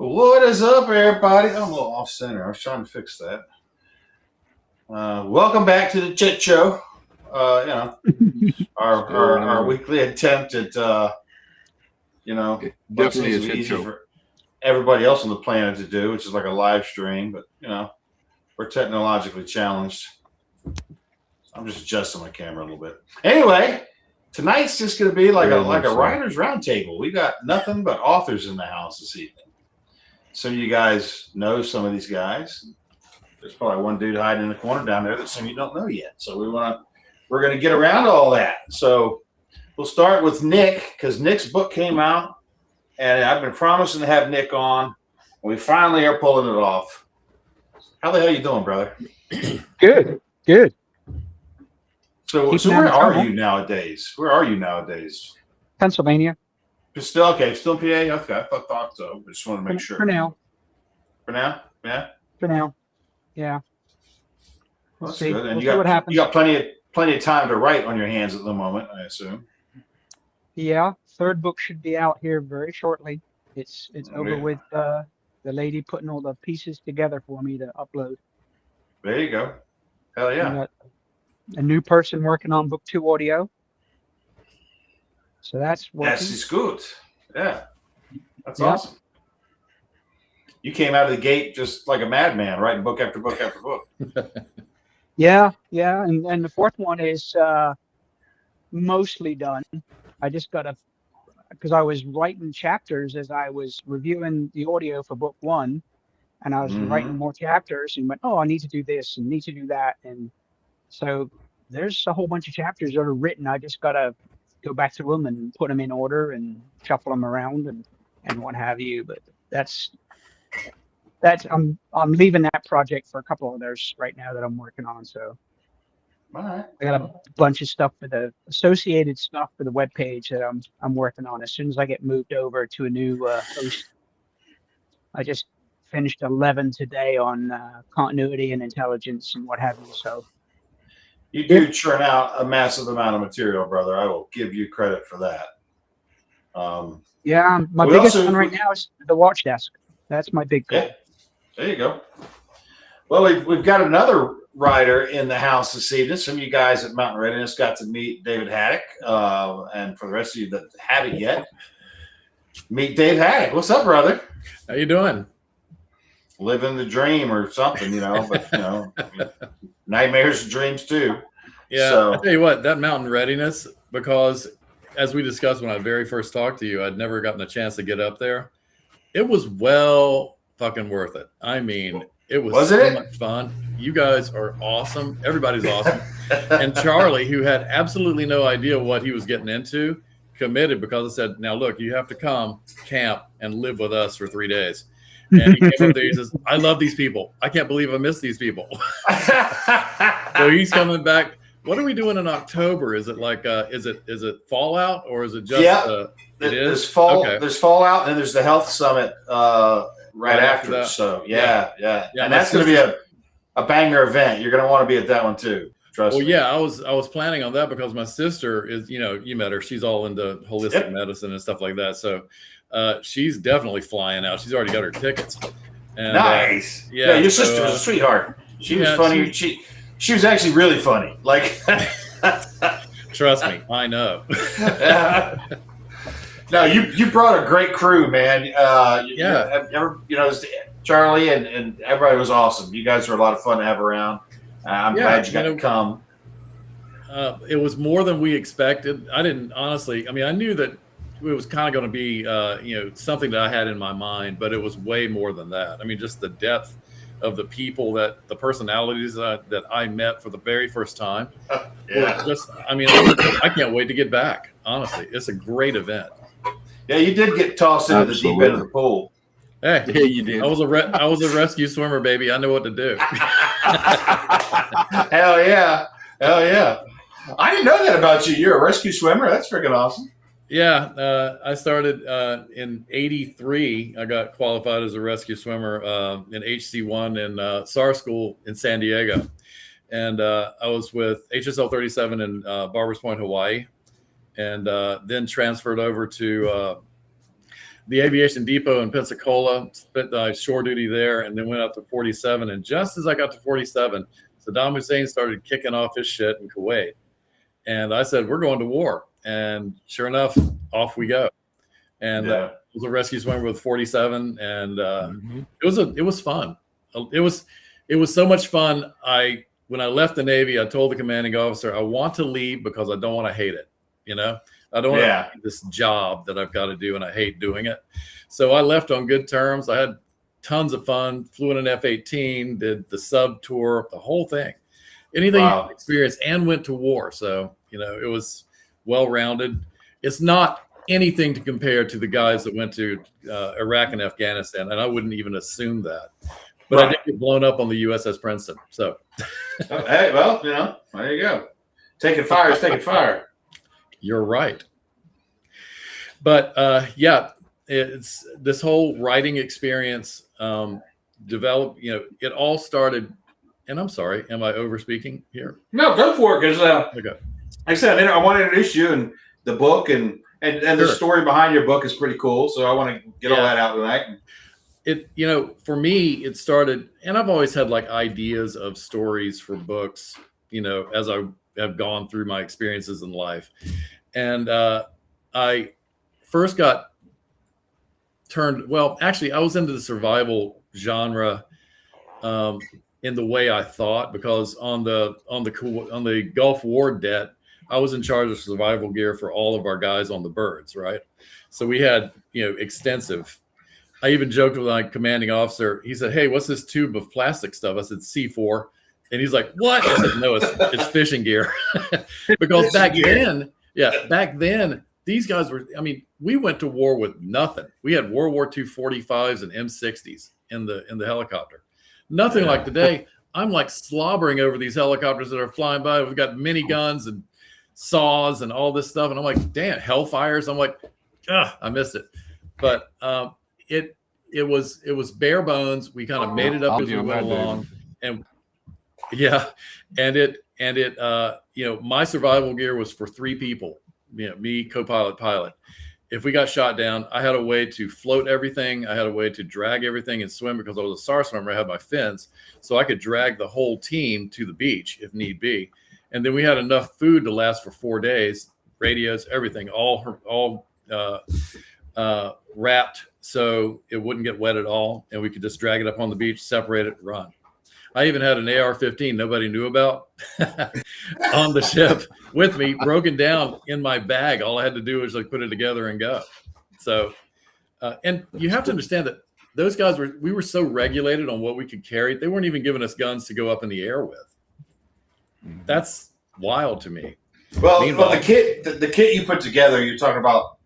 What is up, everybody? I'm a little off center. I was trying to fix that. Welcome back to the Chit Show. Our weekly attempt at definitely a shit show for everybody else on the planet to do, which is like a live stream. But we're technologically challenged. I'm just adjusting my camera a little bit. Anyway, tonight's just going to be like a writers' roundtable. We got nothing but authors in the house this evening. Some of you guys know some of these guys. There's probably one dude hiding in the corner down there that some of you don't know yet. So we're going to get around to all that. So we'll start with Nick, because Nick's book came out, and I've been promising to have Nick on, and we finally are pulling it off. How the hell you doing, brother? Good. So where are you nowadays? Pennsylvania. Still in PA? Okay, I thought so. Just want to make sure. For now. Yeah. Yeah. Well, that's good. And you got plenty of time to write on your hands at the moment, I assume. Yeah, third book should be out here very shortly. It's over with the lady putting all the pieces together for me to upload. There you go. Hell yeah. Got a new person working on book 2 audio. So that's working. Das ist gut. Yeah. That's awesome. You came out of the gate just like a madman, writing book after book after book. Yeah. And the fourth one is mostly done. I just because I was writing chapters as I was reviewing the audio for book 1, and I was writing more chapters and went, I need to do this and need to do that. And so there's a whole bunch of chapters that are written. I just got to go back to them and put them in order and shuffle them around and what have you. But that's I'm leaving that project for a couple of others right now that I'm working on. So all right. I got a bunch of stuff for the associated stuff for the webpage that I'm working on. As soon as I get moved over to a new host, I just finished 11 today on continuity and intelligence and what have you. So you do churn out a massive amount of material, brother. I will give you credit for that. Yeah, my biggest one right now is the watch desk. That's my big goal. Yeah. There you go. Well, we've got another writer in the house this evening. Some of you guys at Mountain Readiness got to meet David Haddock. And for the rest of you that haven't yet, meet Dave Haddock. What's up, brother? How you doing? Living the dream or something, but nightmares and dreams too. Yeah, so, I tell you what, that Mountain Readiness, because as we discussed when I very first talked to you, I'd never gotten a chance to get up there. It was well fucking worth it. I mean, it was much fun. You guys are awesome. Everybody's awesome. And Charlie, who had absolutely no idea what he was getting into, committed because I said, now look, you have to come camp and live with us for 3 days. And he came up there, he says, I love these people. I can't believe I miss these people. So he's coming back. What are we doing in October? Is it like is it Fallout or is it just there's Fallout and then there's the Health Summit right after that. So yeah. And that's gonna be a banger event. You're gonna want to be at that one too. Trust me. Yeah, I was planning on that because my sister is, you met her, she's all into holistic medicine and stuff like that. So she's definitely flying out. She's already got her tickets. And, nice. Yeah, your sister was a sweetheart. She was funny. She was actually really funny. Like, trust me, I know. No, you brought a great crew, man. Charlie and everybody was awesome. You guys were a lot of fun to have around. I'm glad you got to come. It was more than we expected. I didn't honestly. I mean, I knew that it was kind of going to be, something that I had in my mind, but it was way more than that. I mean, just the depth of the people, the personalities that I met for the very first time. I can't wait to get back. Honestly, it's a great event. Yeah, you did get tossed into the deep end of the pool. Hey, yeah, you did. I was a rescue swimmer, baby. I know what to do. Hell yeah. I didn't know that about you. You're a rescue swimmer. That's freaking awesome. Yeah, I started in '83. I got qualified as a rescue swimmer in HC1 in SAR school in San Diego. And I was with HSL 37 in Barbers Point, Hawaii, and then transferred over to the aviation depot in Pensacola, spent shore duty there, and then went up to 47. And just as I got to 47, Saddam Hussein started kicking off his shit in Kuwait. And I said, we're going to war. And sure enough, off we go. And it was a rescue swimmer with 47. And it was fun. It was so much fun. When I left the Navy, I told the commanding officer, I want to leave because I don't want to hate it. You know, I don't want to hate this job that I've got to do, and I hate doing it. So I left on good terms. I had tons of fun, flew in an F-18, did the sub tour, the whole thing. Anything you experience, and went to war. So, you know, it was well-rounded. It's not anything to compare to the guys that went to Iraq and Afghanistan, and I wouldn't even assume that. But I did get blown up on the USS Princeton. So, hey, well, you know, there you go. Taking fire is taking fire. You're right. But it's this whole writing experience developed. You know, it all started. And I'm sorry, am I over speaking here? No, go for it. Because okay. like I said, I want to introduce you and the book and the story behind your book is pretty cool. So I want to get all that out tonight. It, you know, for me, it started, and I've always had like ideas of stories for books, you know, as I have gone through my experiences in life. And I first got turned, well, actually, I was into the survival genre in the way I thought, because on the Gulf War debt, I was in charge of survival gear for all of our guys on the birds, right? So we had, you know, extensive. I even joked with my commanding officer. He said, "Hey, what's this tube of plastic stuff?" I said, "C4." And he's like, "What?" I said, "No, it's fishing gear." Because back then, these guys were, I mean, we went to war with nothing. We had World War II 45s and M60s in the helicopter. Nothing like today. I'm like slobbering over these helicopters that are flying by. We've got miniguns and saws and all this stuff. And I'm like, damn, Hellfires. I'm like, I missed it. But it was bare bones. We kind of made it up as we went along. And you know, my survival gear was for 3 people, you know, me, co-pilot, pilot. If we got shot down, I had a way to float everything. I had a way to drag everything and swim, because I was a SAR swimmer. I had my fins, so I could drag the whole team to the beach if need be. And then we had enough food to last for 4 days, radios, everything, all wrapped so it wouldn't get wet at all. And we could just drag it up on the beach, separate it, run. I even had an AR-15 nobody knew about on the ship with me, broken down in my bag. All I had to do was like put it together and go. So, and you have to understand that those guys we were so regulated on what we could carry. They weren't even giving us guns to go up in the air with. That's wild to me. Well, the kit you put together, you're talking about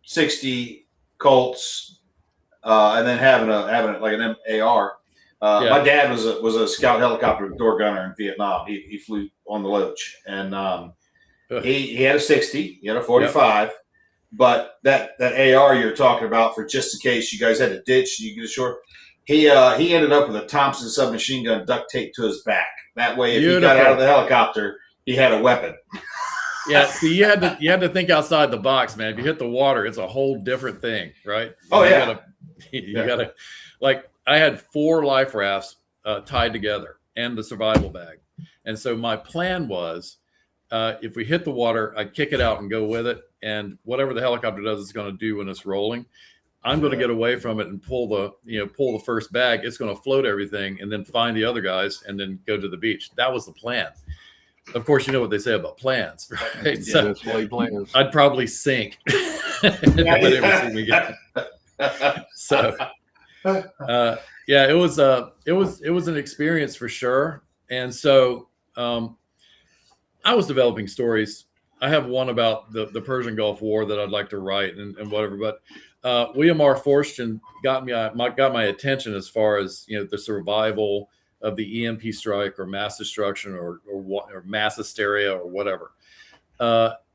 60 Colts, and then having like an AR. My dad was a scout helicopter door gunner in Vietnam. He flew on the Loach, and he had a 60, he had a 45, but that AR you're talking about, for just in case you guys had to ditch, you get ashore. He ended up with a Thompson submachine gun duct taped to his back. That way, if he got out of the helicopter, he had a weapon. Yeah, see, you had to think outside the box, man. If you hit the water, it's a whole different thing, right? Oh, you gotta like. I had 4 life rafts tied together and the survival bag. And so my plan was, if we hit the water, I'd kick it out and go with it. And whatever the helicopter does, it's going to do when it's rolling. I'm going to get away from it and pull the first bag. It's going to float everything and then find the other guys and then go to the beach. That was the plan. Of course, you know what they say about plans, right? So plans. I'd probably sink. Nobody ever see me again. So. It was an experience for sure. And so I was developing stories. I have one about the Persian Gulf War that I'd like to write and whatever, but William R. Forstchen got my attention as far as, you know, the survival of the EMP strike or mass destruction or mass hysteria or whatever.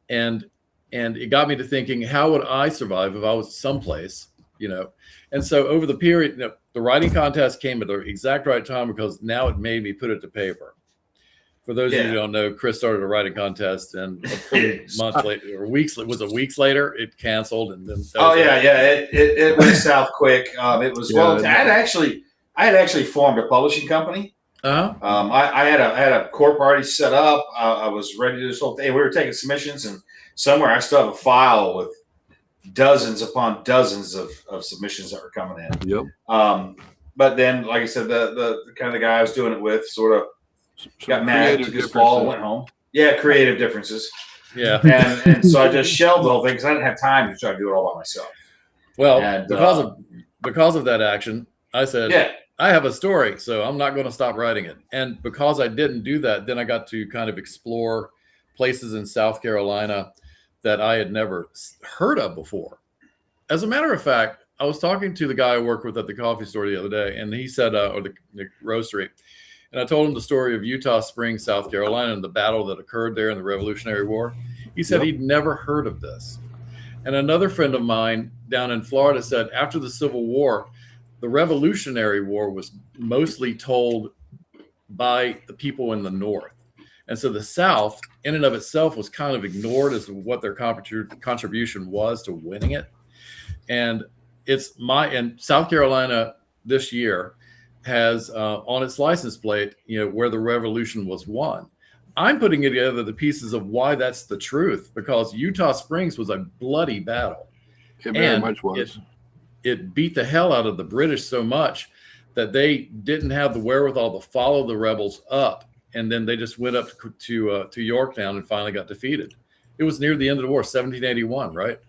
And it got me to thinking, how would I survive if I was someplace, you know? And so over the period, the writing contest came at the exact right time, because now it made me put it to paper. For those of you who don't know, Chris started a writing contest, and a month later, or weeks later, it canceled, and then it went south quick. It was I had actually formed a publishing company. I had a core party set up. I was ready to do this whole thing. We were taking submissions, and somewhere I still have a file with dozens upon dozens of submissions that were coming in. Yep. But then, like I said, the kind of guy I was doing it with sort of got mad, took his ball, and went home. Yeah, creative differences. Yeah. And so I just shelved the whole thing because I didn't have time to try to do it all by myself. Well, because of that action, I said, I have a story, so I'm not going to stop writing it. And because I didn't do that, then I got to kind of explore places in South Carolina that I had never heard of before. As a matter of fact, I was talking to the guy I work with at the coffee store the other day, and he said, or the roastery, and I told him the story of Utah Springs, South Carolina, and the battle that occurred there in the Revolutionary War. He said he'd never heard of this. And another friend of mine down in Florida said after the Civil War, the Revolutionary War was mostly told by the people in the North. And so the South, in and of itself, was kind of ignored as to what their contribution was to winning it. And and South Carolina this year has on its license plate, where the Revolution was won. I'm putting together the pieces of why that's the truth, because Utah Springs was a bloody battle. It very much was. It beat the hell out of the British so much that they didn't have the wherewithal to follow the rebels up. And then they just went up to Yorktown and finally got defeated. It was near the end of the war, 1781, right?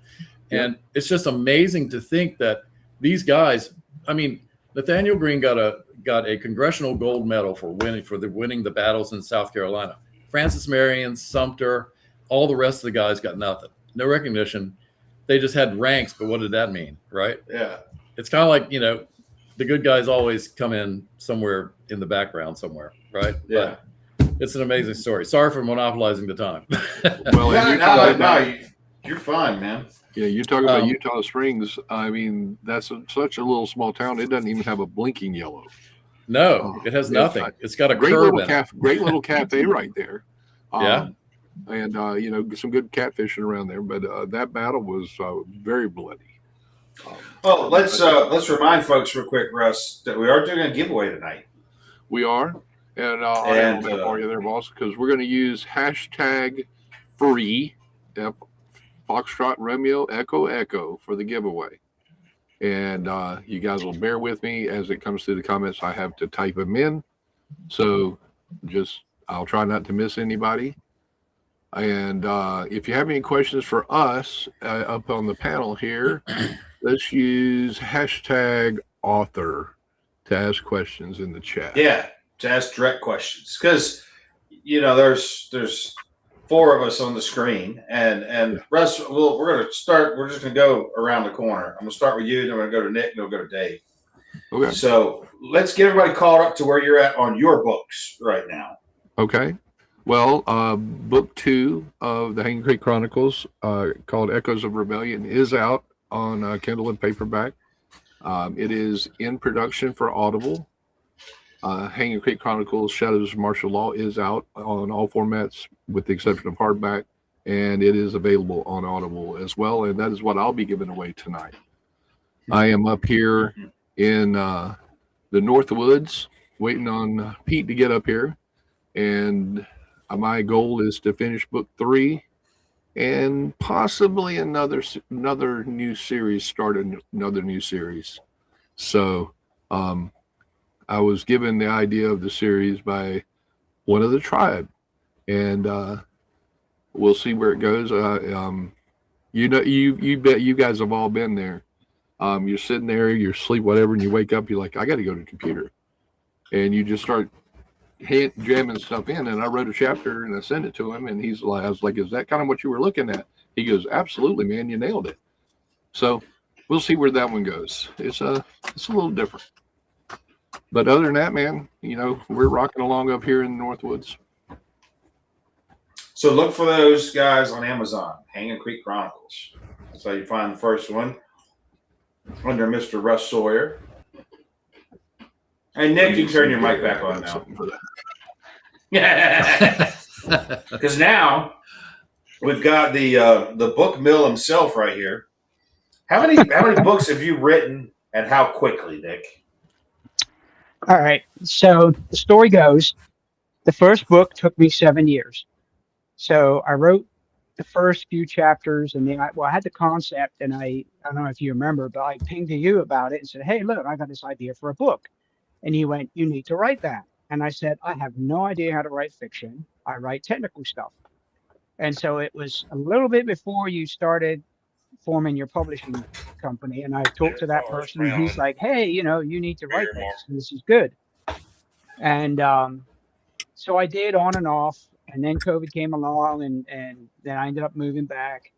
Yeah. And it's just amazing to think that these guys, Nathaniel Greene got a Congressional Gold Medal for winning the battles in South Carolina. Francis Marion, Sumter, all the rest of the guys got nothing. No recognition. They just had ranks, but what did that mean, right? Yeah. It's kind of like, the good guys always come in somewhere in the background somewhere, right? Yeah. But it's an amazing story. Sorry for monopolizing the time. Well, you're fine, man. Yeah, you talk about Utah Springs. That's such a little small town. It doesn't even have a blinking yellow. No, it has nothing. It's got a great curve great little cafe right there. Yeah. And some good catfishing around there. But that battle was very bloody. Let's remind folks real quick, Russ, that we are doing a giveaway tonight. We are, and I'll have that for you there, boss, because we're going to use hashtag free Foxtrot Romeo Echo Echo for the giveaway. And you guys will bear with me as it comes through the comments. I have to type them in, so I'll try not to miss anybody. And if you have any questions for us up on the panel here, let's use hashtag author to ask questions in the chat. Yeah, to ask direct questions, because there's four of us on the screen, and Russ, we're going to start. We're just going to go around the corner. I'm going to start with you, then we're going to go to Nick, and then we'll go to Dave. Okay. So let's get everybody caught up to where you're at on your books right now. Okay. Well, book 2 of the Hanging Creek Chronicles, called Echoes of Rebellion, is out on Kindle and paperback. It is in production for Audible. Hanging Creek Chronicles, Shadows of Martial Law is out on all formats with the exception of hardback, and it is available on Audible as well, and that is what I'll be giving away tonight. I am up here in the North Woods waiting on Pete to get up here, and my goal is to finish book 3 and possibly another new series, start another new series. So I was given the idea of the series by one of the tribe, and we'll see where it goes. You bet you guys have all been there. You're sitting there, you're asleep, whatever, and you wake up, you're like, I got to go to the computer, and you just start jamming stuff in. And I wrote a chapter and I sent it to him, and I was like, is that kind of what you were looking at? He goes, absolutely, man, you nailed it. So we'll see where that one goes. It's a little different. But other than that, man, we're rocking along up here in the Northwoods. So look for those guys on Amazon, Hanging Creek Chronicles. That's how you find the first one, under Mr. Russ Sawyer. Hey, Nick, you can turn your mic back on now. Because now we've got the book mill himself right here. How many books have you written, and how quickly, Nick? All right. So the story goes, the first book took me 7 years. So I wrote the first few chapters, and then I had the concept, and I don't know if you remember, but I pinged to you about it and said, hey, look, I got this idea for a book. And you went, you need to write that. And I said, I have no idea how to write fiction. I write technical stuff. And so it was a little bit before you started forming your publishing company. And I talked to that person, and he's like, hey, you need to write this. And this is good. And so I did on and off. And then COVID came along, and then I ended up moving back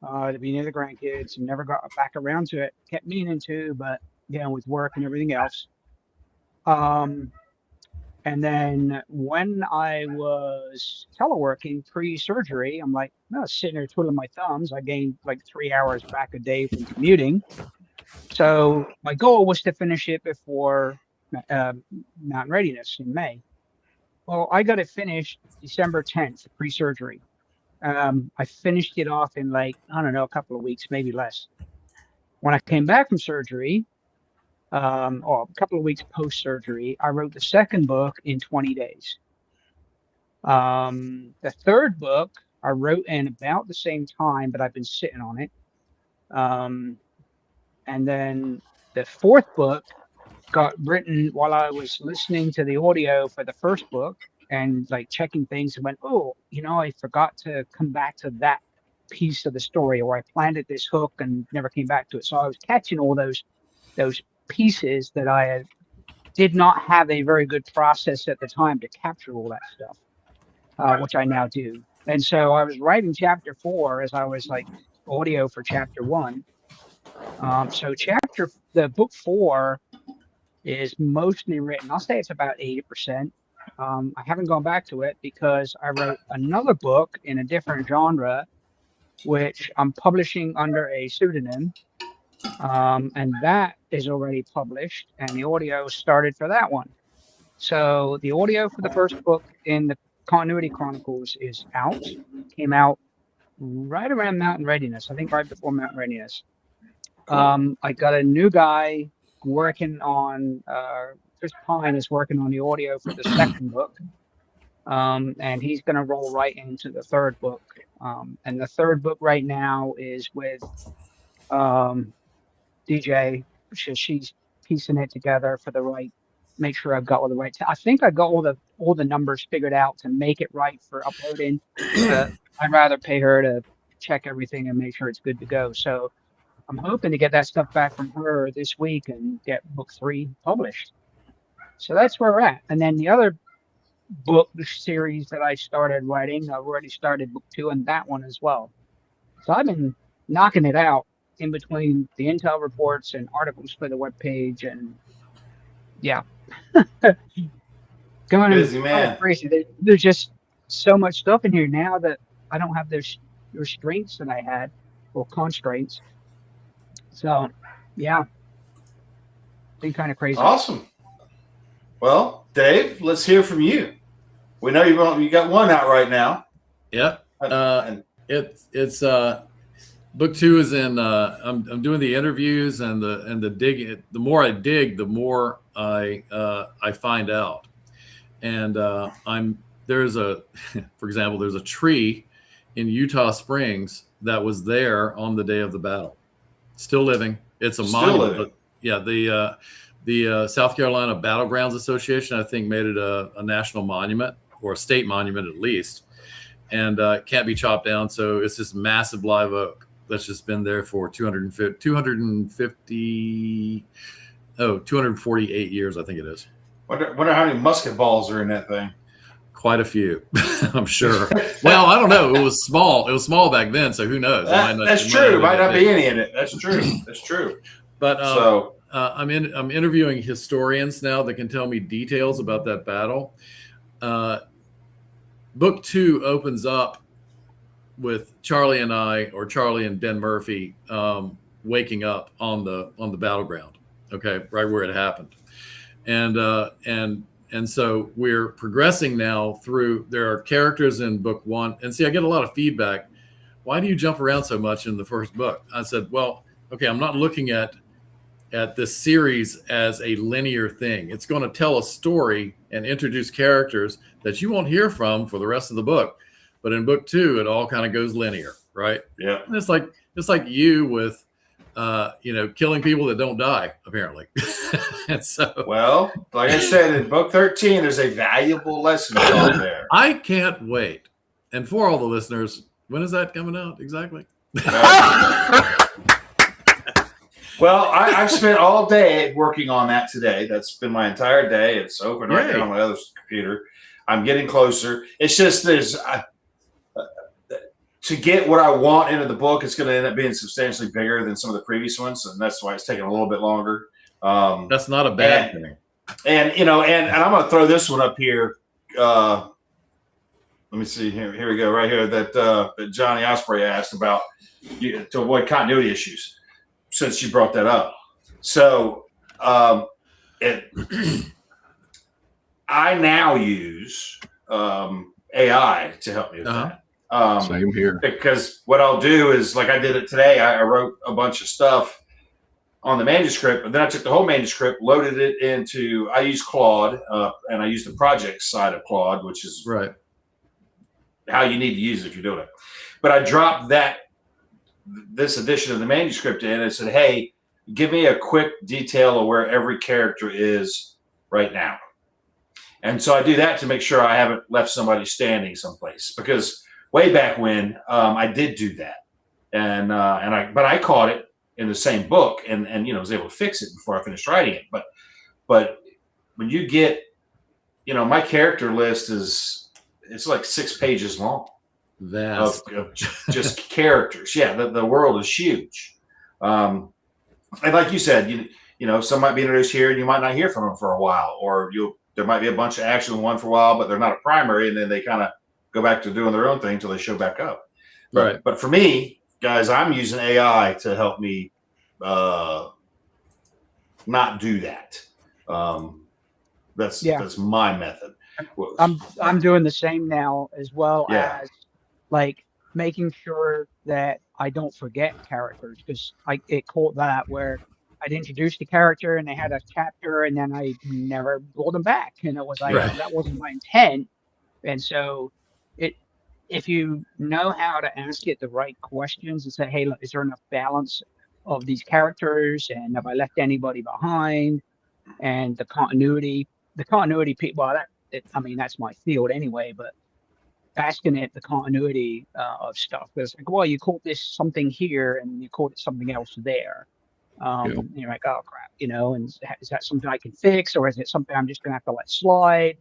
to be near the grandkids, and never got back around to it. Kept meaning to, but with work and everything else. And then when I was teleworking pre-surgery, I'm like, no, sitting there twiddling my thumbs. I gained like 3 hours back a day from commuting. So my goal was to finish it before Mountain Readiness in May. Well, I got it finished December 10th, pre-surgery. I finished it off in a couple of weeks, maybe less. When I came back from surgery, a couple of weeks post-surgery, I wrote the second book in 20 days. The third book I wrote in about the same time, but I've been sitting on it. And then the fourth book got written while I was listening to the audio for the first book and checking things, and went, I forgot to come back to that piece of the story, or I planted this hook and never came back to it. So I was catching all those pieces that I did not have a very good process at the time to capture all that stuff, which I now do. And so I was writing chapter 4 as I was audio for chapter 1. So the book 4 is mostly written. I'll say it's about 80%. I haven't gone back to it because I wrote another book in a different genre, which I'm publishing under a pseudonym. And that is already published, and the audio started for that one. So the audio for the first book in the Continuity Chronicles is out. Came out right around Mountain Readiness, I think right before Mountain Readiness. I got a new guy working on, Chris Pine is working on the audio for the second book. And he's going to roll right into the third book. And the third book right now is with DJ. She's piecing it together for make sure I've got all the right. I think I got all the numbers figured out to make it right for uploading. But I'd rather pay her to check everything and make sure it's good to go. So I'm hoping to get that stuff back from her this week and get book 3 published. So that's where we're at. And then the other book series that I started writing, I've already started book 2 and that one as well. So I've been knocking it out in between the intel reports and articles for the webpage, and going busy man. Crazy. There's just so much stuff in here now that I don't have those restraints that I had, or constraints. So been kind of crazy. Awesome. Well, Dave, let's hear from you. We know you got one out right now. Yeah. It's book 2 is in. I'm doing the interviews and the digging. The more I dig, the more I find out. And there's for example, there's a tree in Utah Springs that was there on the day of the battle, still living. It's a monument. But yeah, the South Carolina Battlegrounds Association, I think, made it a national monument, or a state monument at least, and it can't be chopped down. So it's this massive live oak that's just been there for 248 years, I think it is. Wonder how many musket balls are in that thing. Quite a few, I'm sure. Well, I don't know. It was small. It was small back then, so who knows? That's true. Might not be any in it. That's true. That's true. But I'm interviewing historians now that can tell me details about that battle. Book 2 opens up with Charlie and I, or Charlie and Den Murphy, waking up on the battleground. Okay, right where it happened, and And so we're progressing now through, there are characters in book 1. And see, I get a lot of feedback. Why do you jump around so much in the first book? I said, well, okay, I'm not looking at this series as a linear thing. It's going to tell a story and introduce characters that you won't hear from for the rest of the book. But in book 2, it all kind of goes linear, right? Yeah. And it's like you with, killing people that don't die, apparently. And so, well, like I said, in book 13, there's a valuable lesson on there. I can't wait. And for all the listeners, when is that coming out exactly? Well, I've spent all day working on that today. That's been my entire day. It's open right there on my other computer. I'm getting closer. It's just to get what I want into the book, it's going to end up being substantially bigger than some of the previous ones, and that's why it's taking a little bit longer. That's not a bad thing. And I'm going to throw this one up here. Let me see here. Here we go, right here. That Johnny Osprey asked about to avoid continuity issues. Since you brought that up, so I now use AI to help me with that. Same here. Because what I'll do is, like I did it today, I wrote a bunch of stuff on the manuscript, and then I took the whole manuscript, loaded it into, I use Claude, and I use the project side of Claude, which is right how you need to use it if you're doing it. But I dropped this edition of the manuscript in and said, hey, give me a quick detail of where every character is right now. And so I do that to make sure I haven't left somebody standing someplace, because way back when I did do that. But I caught it in the same book and was able to fix it before I finished writing it. But when you get, my character list it's like 6 pages long. Of just characters. Yeah, the world is huge. And like you said, some might be introduced here and you might not hear from them for a while, or there might be a bunch of action in one for a while, but they're not a primary, and then they kind of go back to doing their own thing until they show back up. But for me, guys, I'm using AI to help me not do that. That's my method. I'm doing the same now, as well as like making sure that I don't forget characters, because it caught that where I'd introduced the character and they had a chapter and then I never brought them back, and it was like that wasn't my intent. And so if you know how to ask it the right questions and say, hey, look, is there enough balance of these characters, and have I left anybody behind, and the continuity people, that's my field anyway, but asking it the continuity of stuff, because like, well, you caught this something here and you caught it something else there, and you're like, oh crap, and is that something I can fix, or is it something I'm just gonna have to let slide?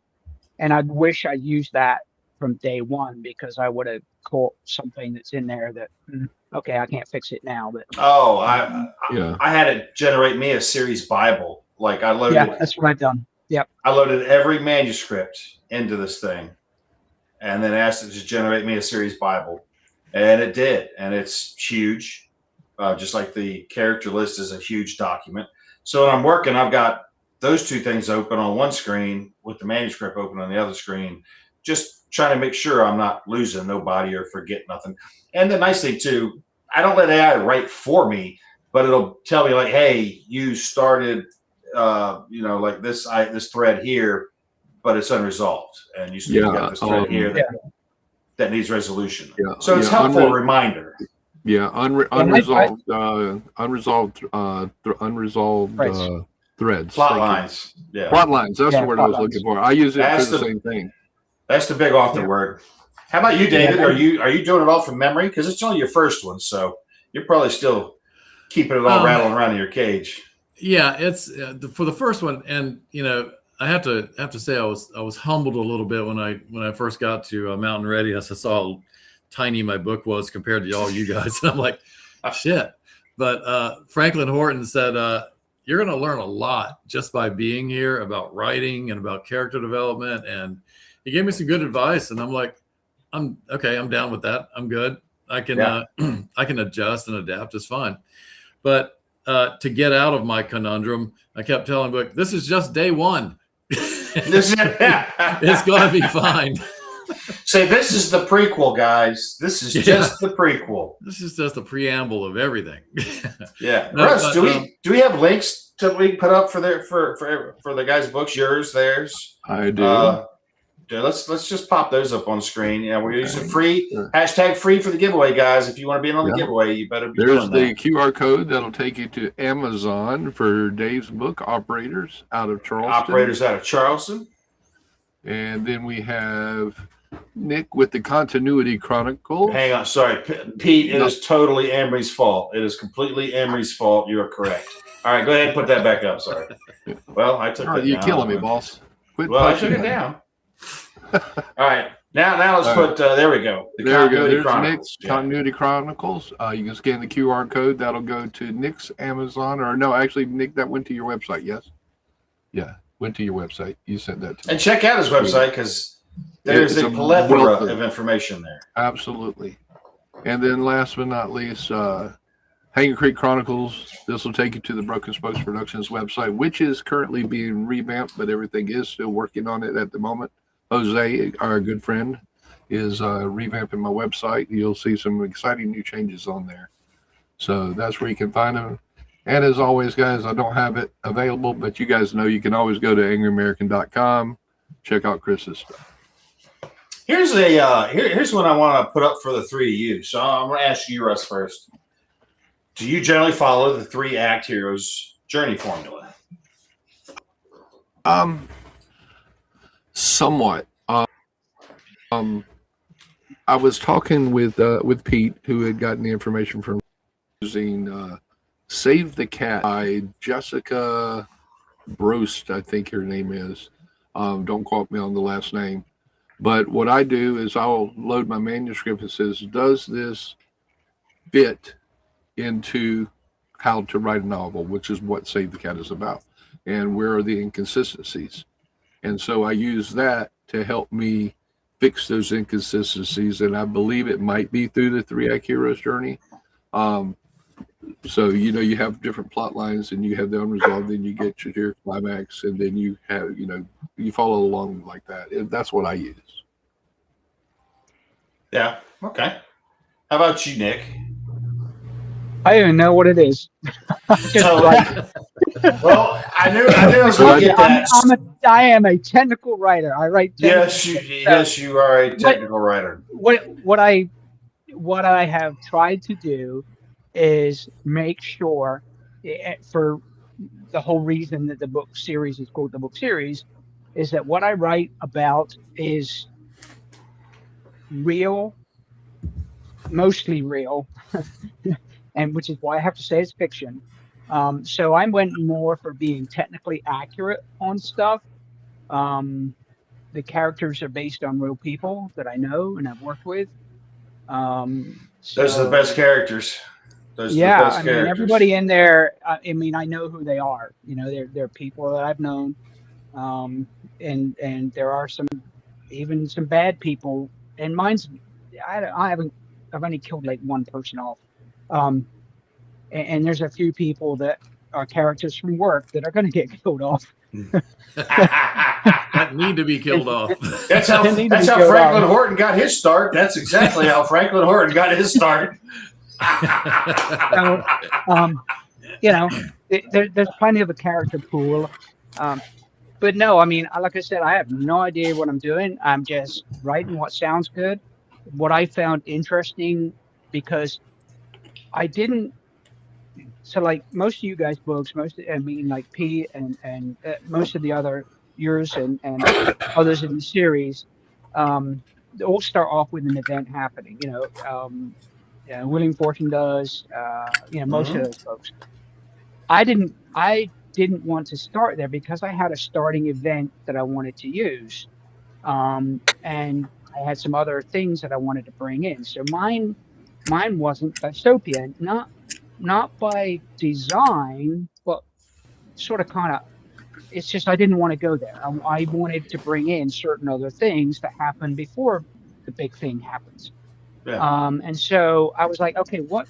And I wish I used that from day one, because I would have caught something that's in there that okay, I can't fix it now, but I had it generate me a series Bible. Like I loaded that's what I've done. I loaded every manuscript into this thing and then asked it to generate me a series Bible. And it did. And it's huge. Just like the character list is a huge document. So when I'm working, I've got those two things open on one screen with the manuscript open on the other screen, just trying to make sure I'm not losing nobody or forget nothing. And the nice thing too, I don't let AI write for me, but it'll tell me like, hey, you started like this thread here, but it's unresolved, and you still got this thread here that needs resolution. So it's helpful reminder. Unresolved threads. Plot lines. Plot lines. That's the word I was looking for. I use it for the same thing. That's the big author word. How about you, David? Are you doing it all from memory? Because it's only your first one, so you're probably still keeping it all rattling around in your cage. Yeah, it's for the first one, and I have to say I was humbled a little bit when I first got to Mountain Readiness. I saw how tiny my book was compared to all you guys, and I'm like, shit. But Franklin Horton said, you're going to learn a lot just by being here about writing and about character development, and he gave me some good advice, and I'm like, I'm down with that. I'm good. I can I can adjust and adapt. It's fine. But to get out of my conundrum, I kept telling Book, this is just day one. It's going to be fine. Say, this is the prequel, guys. This is just the prequel. This is just a preamble of everything. Yeah. No, Russ, do we have links to we put up for the guys' books? Yours, theirs. I do. Let's just pop those up on screen. Yeah, we're using free hashtag free for the giveaway, guys. If you want to be in on the giveaway, you better be. There's doing the QR code that'll take you to Amazon for Dave's book, Operators out of Charleston. And then we have Nick with the Continuity Chronicles. Hang on, sorry, Pete. It is totally Amory's fault. It is completely Amory's fault. You are correct. All right, go ahead and put that back up. Sorry. Well, I took it. You're killing me, boss. I took it down. All right, now let's put. There we go. There we go. There's Nick's Continuity Chronicles. You can scan the QR code. That'll go to Nick's Amazon, or no, actually, Nick, that went to your website. Yes. Yeah, went to your website. You sent that to me. And check out his website because there's a plethora of information there. Absolutely. And then last but not least, Hanging Creek Chronicles. This will take you to the Broken Spokes Productions website, which is currently being revamped, but everything is still working on it at the moment. Jose, our good friend, is revamping my website. You'll see some exciting new changes on there. So that's where you can find them. And as always, guys, I don't have it available, but you guys know you can always go to angryamerican.com, check out Chris's stuff. Here's one I want to put up for the three of you. So I'm going to ask you, Russ, first. Do you generally follow the 3-act hero's journey formula? Somewhat. I was talking with Pete, who had gotten the information from using Save the Cat by Jessica Brost, I think her name is. Don't quote me on the last name. But what I do is I'll load my manuscript and says, does this fit into how to write a novel, which is what Save the Cat is about, and where are the inconsistencies? And so I use that to help me fix those inconsistencies, and I believe it might be through the 3-act hero's journey. So you have different plot lines, and you have the unresolved, then you get to your climax, and then you have you follow along like that. And that's what I use. Yeah. Okay. How about you, Nick? I don't even know what it is. Well, I knew I was going to get that. I am a technical writer. I write. Yes, you are a technical writer. What I have tried to do is make sure, for the whole reason that the book series is called the book series, is that what I write about is real, mostly real. And which is why I have to say it's fiction. So I went more for being technically accurate on stuff. The characters are based on real people that I know and I've worked with. Those are the best characters. Those yeah, are the best I characters. mean, everybody in there. I mean, I know who they are. They're people that I've known, and there are even some bad people. And mine's I've only killed like one person off. And there's a few people that are characters from work that are going to get killed off. That need to be killed off. That's how Franklin Horton got his start. That's exactly how Franklin Horton got his start. So, there's plenty of a character pool. But no, I mean, like I said, I have no idea what I'm doing. I'm just writing what sounds good. What I found interesting, because I didn't. So like most of you guys' books, like P and most of the other yours and others in the series, they all start off with an event happening. Willing Fortune does. Most of those folks. I didn't want to start there because I had a starting event that I wanted to use, and I had some other things that I wanted to bring in. So mine wasn't dystopian, not by design, but sort of kind of. It's just I didn't want to go there. I wanted to bring in certain other things that happen before the big thing happens. Yeah. And so I was like, okay, what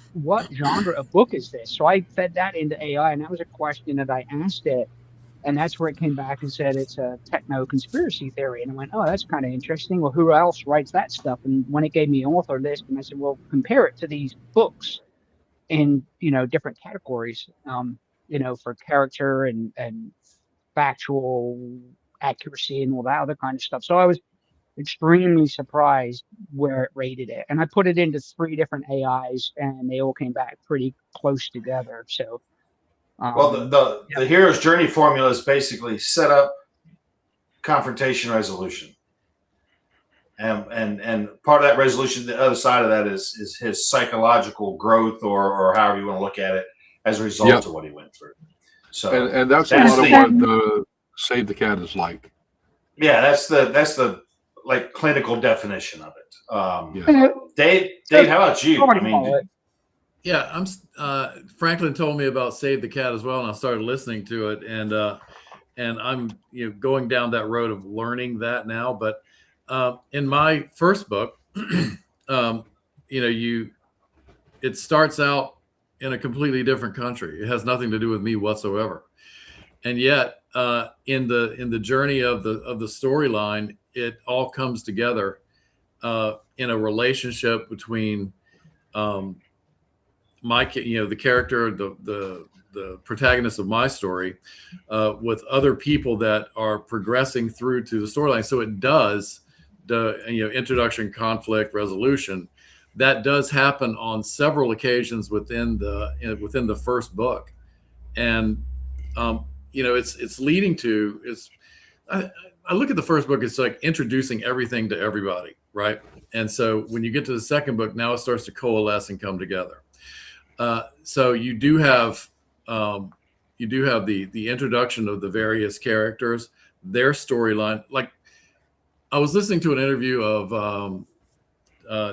genre of book is this? So I fed that into AI, and that was a question that I asked it. And that's where it came back and said it's a techno conspiracy theory. And I went, oh, that's kind of interesting. Well, who else writes that stuff? And when it gave me an author list, and I said, well, compare it to these books in, different categories, for character and factual accuracy and all that other kind of stuff. So I was extremely surprised where it rated it. And I put it into 3 different AIs, and they all came back pretty close together. So, well, the hero's journey formula is basically set up, confrontation, resolution, and part of that resolution, the other side of that is his psychological growth, or however you want to look at it, as a result of what he went through. So, and that's a lot of what the Save the Cat is like. Yeah, that's the like clinical definition of it. Dave, how about you? I mean, yeah, Franklin told me about Save the Cat as well, and I started listening to it, and I'm going down that road of learning that now. But in my first book, it starts out in a completely different country. It has nothing to do with me whatsoever, and yet in the journey of the storyline, it all comes together in a relationship between the character, the protagonist of my story, with other people that are progressing through to the storyline. So it does the introduction, conflict, resolution. That does happen on several occasions within the first book, and it's leading to I look at the first book, it's like introducing everything to everybody, right? And so when you get to the second book, now it starts to coalesce and come together. So you do have the introduction of the various characters, their storyline. Like, I was listening to an interview of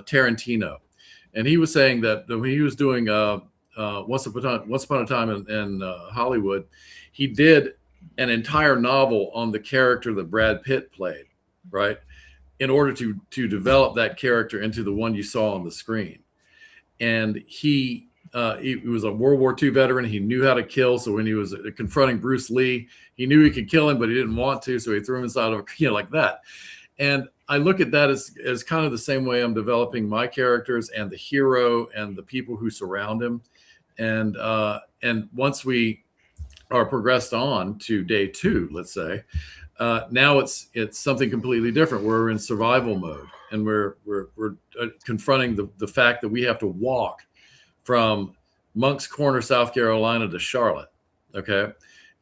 Tarantino, and he was saying that when he was doing Once Upon a Time in Hollywood, he did an entire novel on the character that Brad Pitt played, right? In order to develop that character into the one you saw on the screen. And he was a World War II veteran. He knew how to kill. So when he was confronting Bruce Lee, he knew he could kill him, but he didn't want to. So he threw him inside of like that. And I look at that as kind of the same way I'm developing my characters and the hero and the people who surround him. And once we are progressed on to day 2, let's say, now it's something completely different. We're in survival mode, and we're confronting the fact that we have to walk from Moncks Corner, South Carolina to Charlotte. Okay.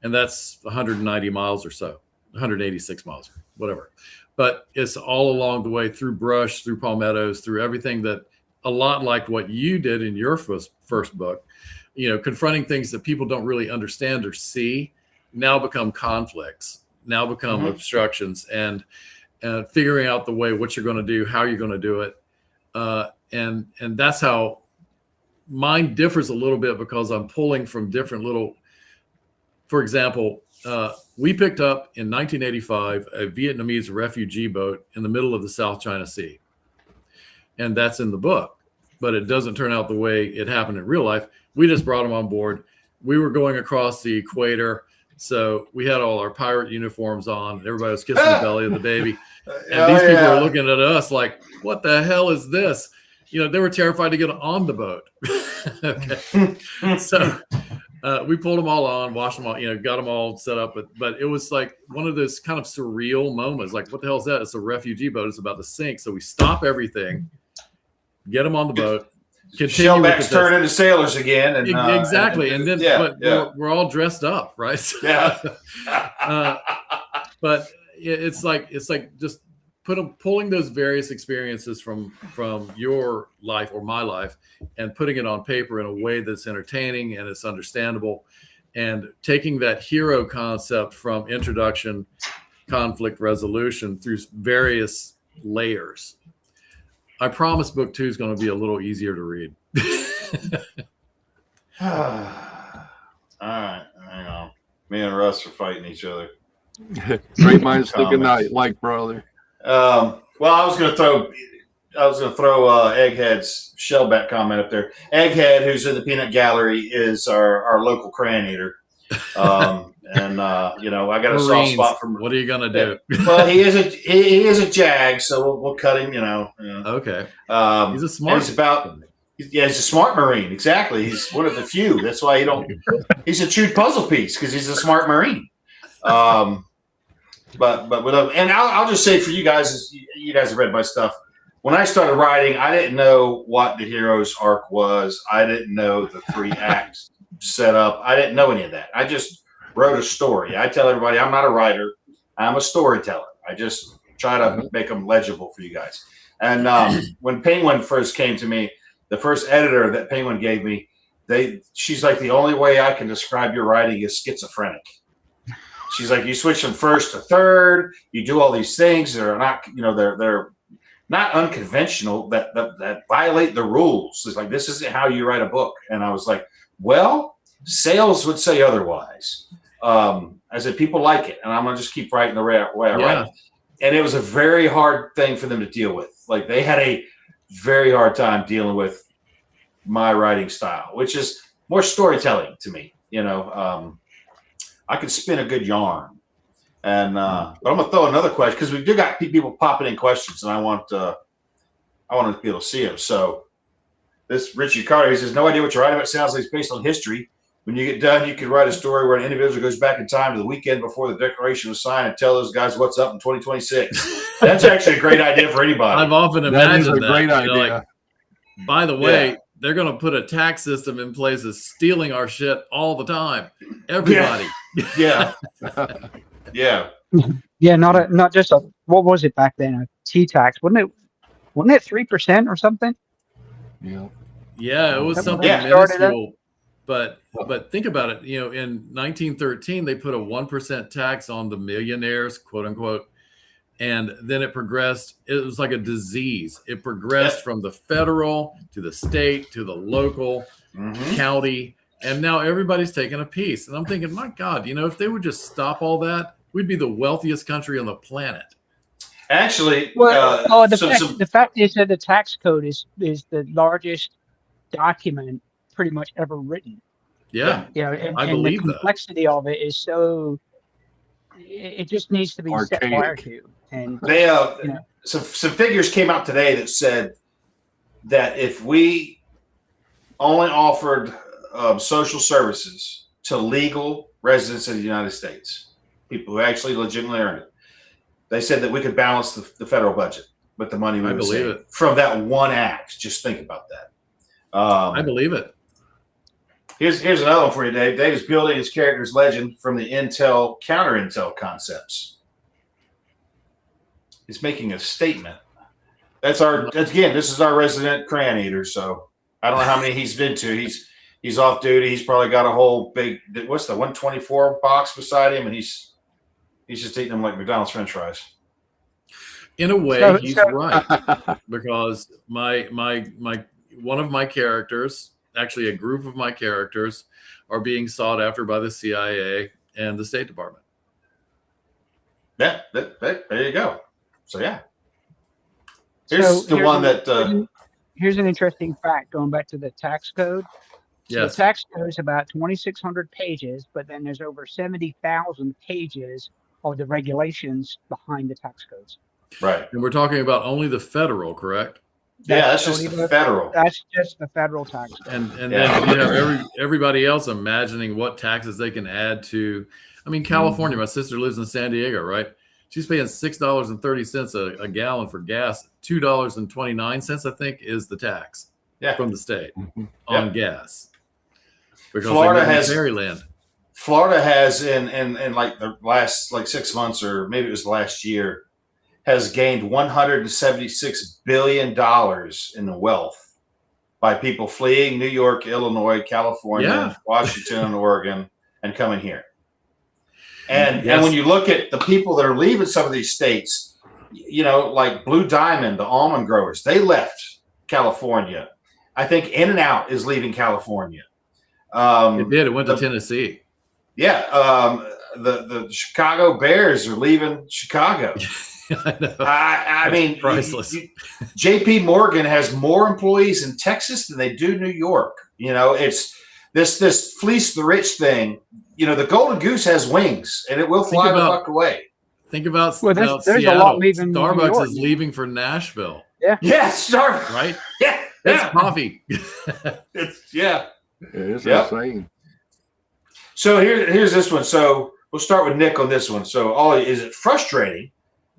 And that's 190 miles or so, 186 miles, whatever. But it's all along the way through brush, through palmettos, through everything that a lot like what you did in your first book, confronting things that people don't really understand or see now become conflicts, now become obstructions, and figuring out the way, what you're going to do, how you're going to do it. And that's how mine differs a little bit, because I'm pulling from different little, for example, we picked up in 1985 a Vietnamese refugee boat in the middle of the South China Sea. And that's in the book, but it doesn't turn out the way it happened in real life. We just brought them on board. We were going across the equator, so we had all our pirate uniforms on. Everybody was kissing the belly of the baby. And these people are looking at us like, what the hell is this? They were terrified to get on the boat. Okay. So we pulled them all on, washed them all, got them all set up. But it was like one of those kind of surreal moments. Like, what the hell is that? It's a refugee boat. It's about to sink. So we stop everything, get them on the boat. Shellbacks turn into sailors again. And, exactly. And then we're all dressed up, right? Yeah. But it's like just pulling those various experiences from your life or my life and putting it on paper in a way that's entertaining and it's understandable, and taking that hero concept from introduction, conflict resolution through various layers. I promise book 2 is going to be a little easier to read. All right. Hang on. Me and Russ are fighting each other. Great minds think alike, brother. Well, I was going to throw Egghead's shellback comment up there. Egghead, who's in the peanut gallery, is our local crayon eater. and you know, I got a soft Marines, spot for. what are you gonna do? Well, he is a Jag, so we'll cut him. You know. Okay. He's a and smart. he's a smart Marine. Exactly. He's one of the few. That's why he's a chewed puzzle piece because he's a smart Marine. But and I'll just say for you guys, you guys have read my stuff. When I started writing, I didn't know what the hero's arc was. I didn't know the 3-act setup. I didn't know any of that. I just wrote a story. I tell everybody I'm not a writer. I'm a storyteller. I just try to make them legible for you guys. And when Penguin first came to me, the first editor that Penguin gave me, she's like, the only way I can describe your writing is schizophrenic. She's like, you switch from first to third. You do all these things that are not, you know, they're not unconventional, that violate the rules. It's like, this isn't how you write a book. And I was like, well, sales would say otherwise. I said, people like it, and I'm going to just keep writing the way I write it. And it was a very hard thing for them to deal with. Like, they had a very hard time dealing with my writing style, which is more storytelling to me. You know, I could spin a good yarn. And but I'm gonna throw another question because we do got people popping in questions, and I want to be able to see them. So this Richie Carter, he says, no idea what you're writing about. It sounds like it's based on history. When you get done, you could write a story where an individual goes back in time to the weekend before the Declaration was signed and tell those guys what's up in 2026. That's actually a great idea for anybody. I've often imagined that. Great idea. You know, like, by the way, they're going to put a tax system in place that's stealing our shit all the time. Everybody. Yeah. Yeah. Yeah, not just a, what was it back then? A T-tax, wasn't it 3% or something? Yeah, it was something minuscule. But think about it. You know, in 1913, they put a 1% tax on the millionaires, quote unquote, and then it progressed. It was like a disease. It progressed from the federal to the state to the local, county, and now everybody's taking a piece. And I'm thinking, my God, you know, if they would just stop all that, we'd be the wealthiest country on the planet. Actually, the fact is that the tax code is the largest document pretty much ever written. Yeah, you know, and believe the complexity of it is so. It just needs to be set fire to. And they some figures came out today that said that if we only offered social services to legal residents of the United States, people who actually legitimately earned it, they said that we could balance the federal budget with the money we would save from that one act. Just think about that. I believe it. Here's another one for you, Dave. Dave is building his character's legend from the intel counter-intel concepts. He's making a statement. This is our resident crayon eater. So I don't know how many he's been to. He's off duty. He's probably got a whole big, what's the 124 box beside him, and he's just eating them like McDonald's French fries. In a way, he's right, because my one of my characters, actually a group of my characters, are being sought after by the CIA and the State Department. Yeah, there you go. So yeah, here's here's an interesting fact going back to the tax code. So the tax code is about 2,600 pages, but then there's over 70,000 pages of the regulations behind the tax codes. Right. And we're talking about only the federal, correct? That's just the federal. That's just the federal tax code. And then you have everybody else imagining what taxes they can add to. I mean, California, my sister lives in San Diego, right? She's paying $6.30 a gallon for gas. $2.29, I think, is the tax from the state on gas. Because Florida has Maryland. Florida has in like the last 6 months, or maybe it was last year, has gained $176 billion in wealth by people fleeing New York, Illinois, California, Washington, Oregon, and coming here. And when you look at the people that are leaving some of these states, you know, like Blue Diamond, the almond growers, they left California. I think In-N-Out is leaving California. It did. It went to Tennessee. Yeah. The Chicago Bears are leaving Chicago. I know. I mean, priceless. JP Morgan has more employees in Texas than they do New York. You know, this fleece the rich thing. You know, the golden goose has wings, and it will fly the fuck away. Think about, Well, there's a Seattle. lot leaving New Starbucks York, is leaving for Nashville. Yeah. Yeah, Starbucks. Right? Yeah. That's Yeah. coffee. It's yeah. It's Yep. insane. So here's this one. So we'll start with Nick on this one. So, is it frustrating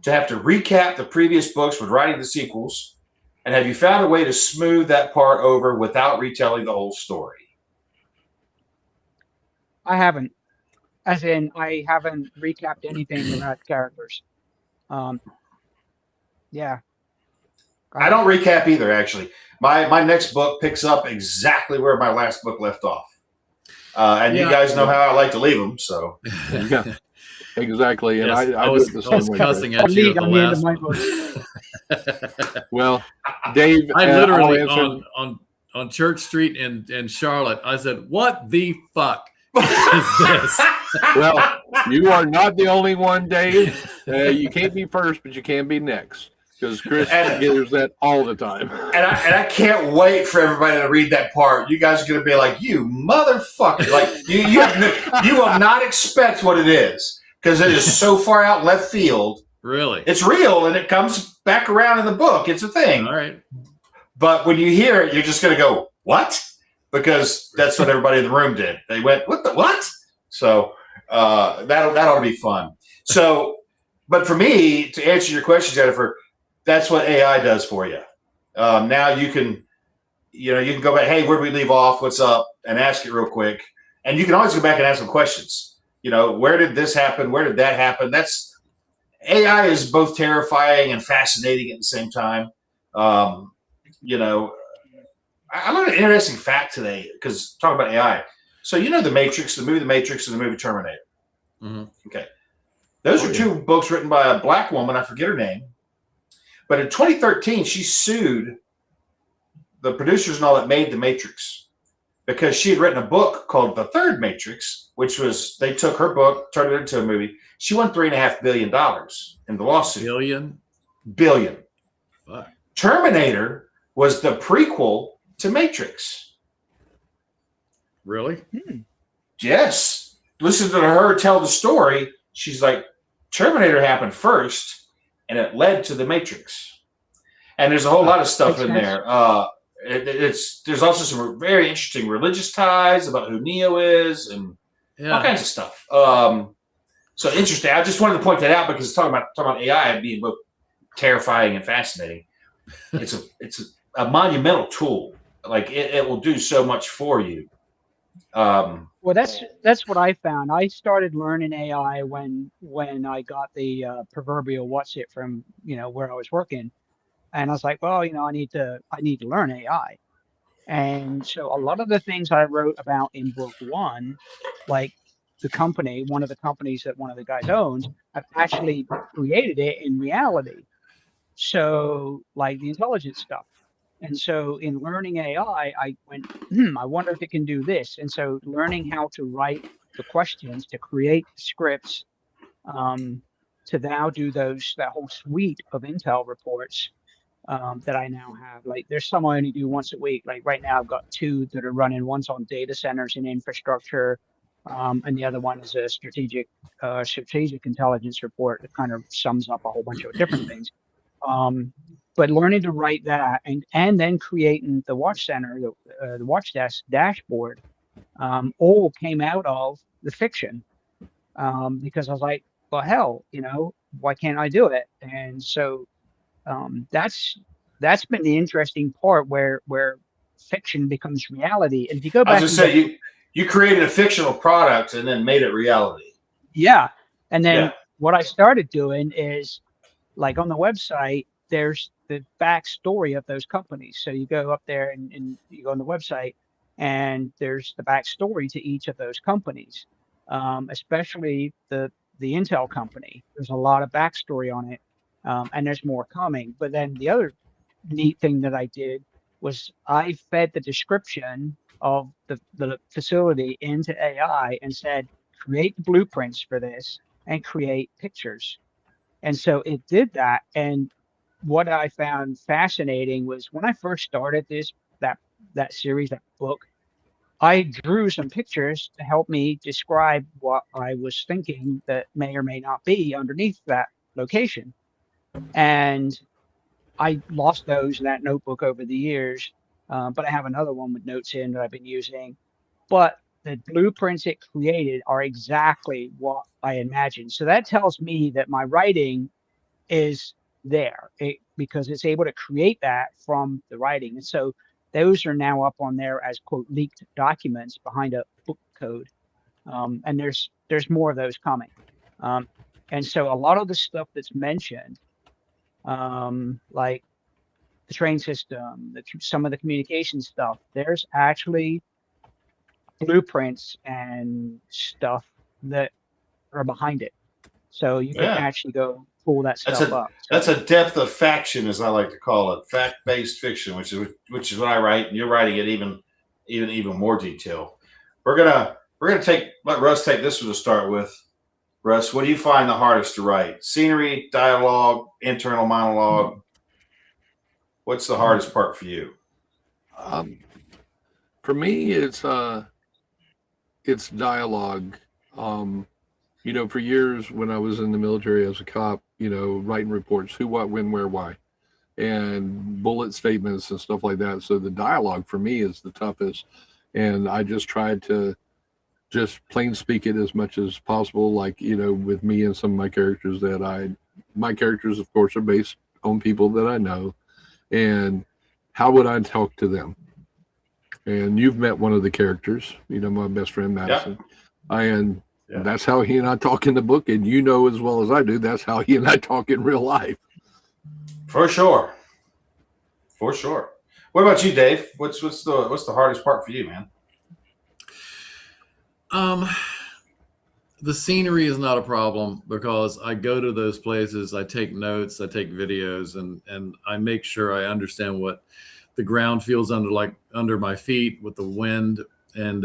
to have to recap the previous books when writing the sequels? And have you found a way to smooth that part over without retelling the whole story? I haven't. As in, I haven't recapped anything about characters. Yeah. I don't recap either, actually. My next book picks up exactly where my last book left off. And you guys know how I like to leave them, so. Yeah, exactly. And Yes, I was, do it the I was same way. cussing I'll at you leave at the on the end of last my one. Well, Dave, I I'll literally answer- on Church Street in Charlotte, I said, "What the fuck is this?" Well, you are not the only one, Dave. You can't be first, but you can be next. Because Chris hears that all the time. And I can't wait for everybody to read that part. You guys are going to be like, you motherfucker. Like, you will not expect what it is because it is so far out left field. Really? It's real, and it comes back around in the book. It's a thing. All right. But when you hear it, you're just going to go, what? Because that's what everybody in the room did. They went, what? So that ought to be fun. So, but for me, to answer your question, Jennifer, that's what AI does for you. Now you can go back, hey, where did we leave off? What's up? And ask it real quick. And you can always go back and ask them questions. You know, where did this happen? Where did that happen? AI is both terrifying and fascinating at the same time. You know, I learned an interesting fact today because talking about AI. So you know The Matrix, the movie The Matrix, and the movie Terminator. Mm-hmm. Okay. Those are two books written by a black woman. I forget her name. But in 2013, she sued the producers and all that made The Matrix because she had written a book called The Third Matrix, which was, they took her book, turned it into a movie. She won $3.5 billion in the lawsuit. Billion. Fuck. Terminator was the prequel to Matrix. Really? Yes. Listen to her tell the story. She's like, Terminator happened first. And it led to The Matrix. And there's a whole lot of stuff in there. There's also some very interesting religious ties about who Neo is and all kinds of stuff. So interesting. I just wanted to point that out because talking about AI being both terrifying and fascinating. It's a monumental tool. Like it will do so much for you. Well, that's what I found. I started learning AI when I got the proverbial what's it from where I was working, and I was like, well, I need to learn AI, and so a lot of the things I wrote about in book one, like one of the companies that one of the guys owns, I've actually created it in reality. So like the intelligence stuff. And so in learning AI, I went, I wonder if it can do this. And so learning how to write the questions, to create scripts, to now do that whole suite of intel reports that I now have. Like there's some I only do once a week. Like right now I've got two that are running. One's on data centers and infrastructure. And the other one is a strategic intelligence report that kind of sums up a whole bunch of different things. But learning to write that and then creating the watch center, the watch desk dashboard, all came out of the fiction. Because I was like, well, hell, why can't I do it? And so that's been the interesting part where fiction becomes reality. And if you go back, I was going to say, you created a fictional product and then made it reality. Yeah, and then what I started doing is, like on the website, there's the backstory of those companies. So you go up there and you go on the website, and there's the backstory to each of those companies, especially the Intel company. There's a lot of backstory on it, and there's more coming. But then the other neat thing that I did was I fed the description of the facility into AI and said, create the blueprints for this and create pictures. And so it did that. And what I found fascinating was when I first started that series, that book, I drew some pictures to help me describe what I was thinking that may or may not be underneath that location. And I lost those in that notebook over the years, but I have another one with notes in that I've been using. But the blueprints it created are exactly what I imagined. So that tells me that my writing is there because it's able to create that from the writing. And so those are now up on there as quote leaked documents behind a book code. And there's more of those coming. And so a lot of the stuff that's mentioned, like the train system, some of the communication stuff, there's actually blueprints and stuff that are behind it. So you can actually go pull that stuff up. That's a depth of faction, as I like to call it, fact-based fiction, which is what I write, and you're writing it even more detail. We're gonna let Russ take this one to start with. Russ, what do you find the hardest to write? Scenery, dialogue, internal monologue? What's the hardest part for you? For me, it's dialogue. For years when I was in the military as a cop, writing reports, who, what, when, where, why, and bullet statements and stuff like that. So the dialogue for me is the toughest. And I just tried to just plain speak it as much as possible. Like, with me and some of my characters my characters, of course, are based on people that I know. And how would I talk to them? And you've met one of the characters, my best friend, Madison. And that's how he and I talk in the book. And as well as I do, that's how he and I talk in real life. For sure. What about you, Dave? What's the hardest part for you, man? The scenery is not a problem because I go to those places, I take notes, I take videos, and I make sure I understand what the ground feels under my feet with the wind and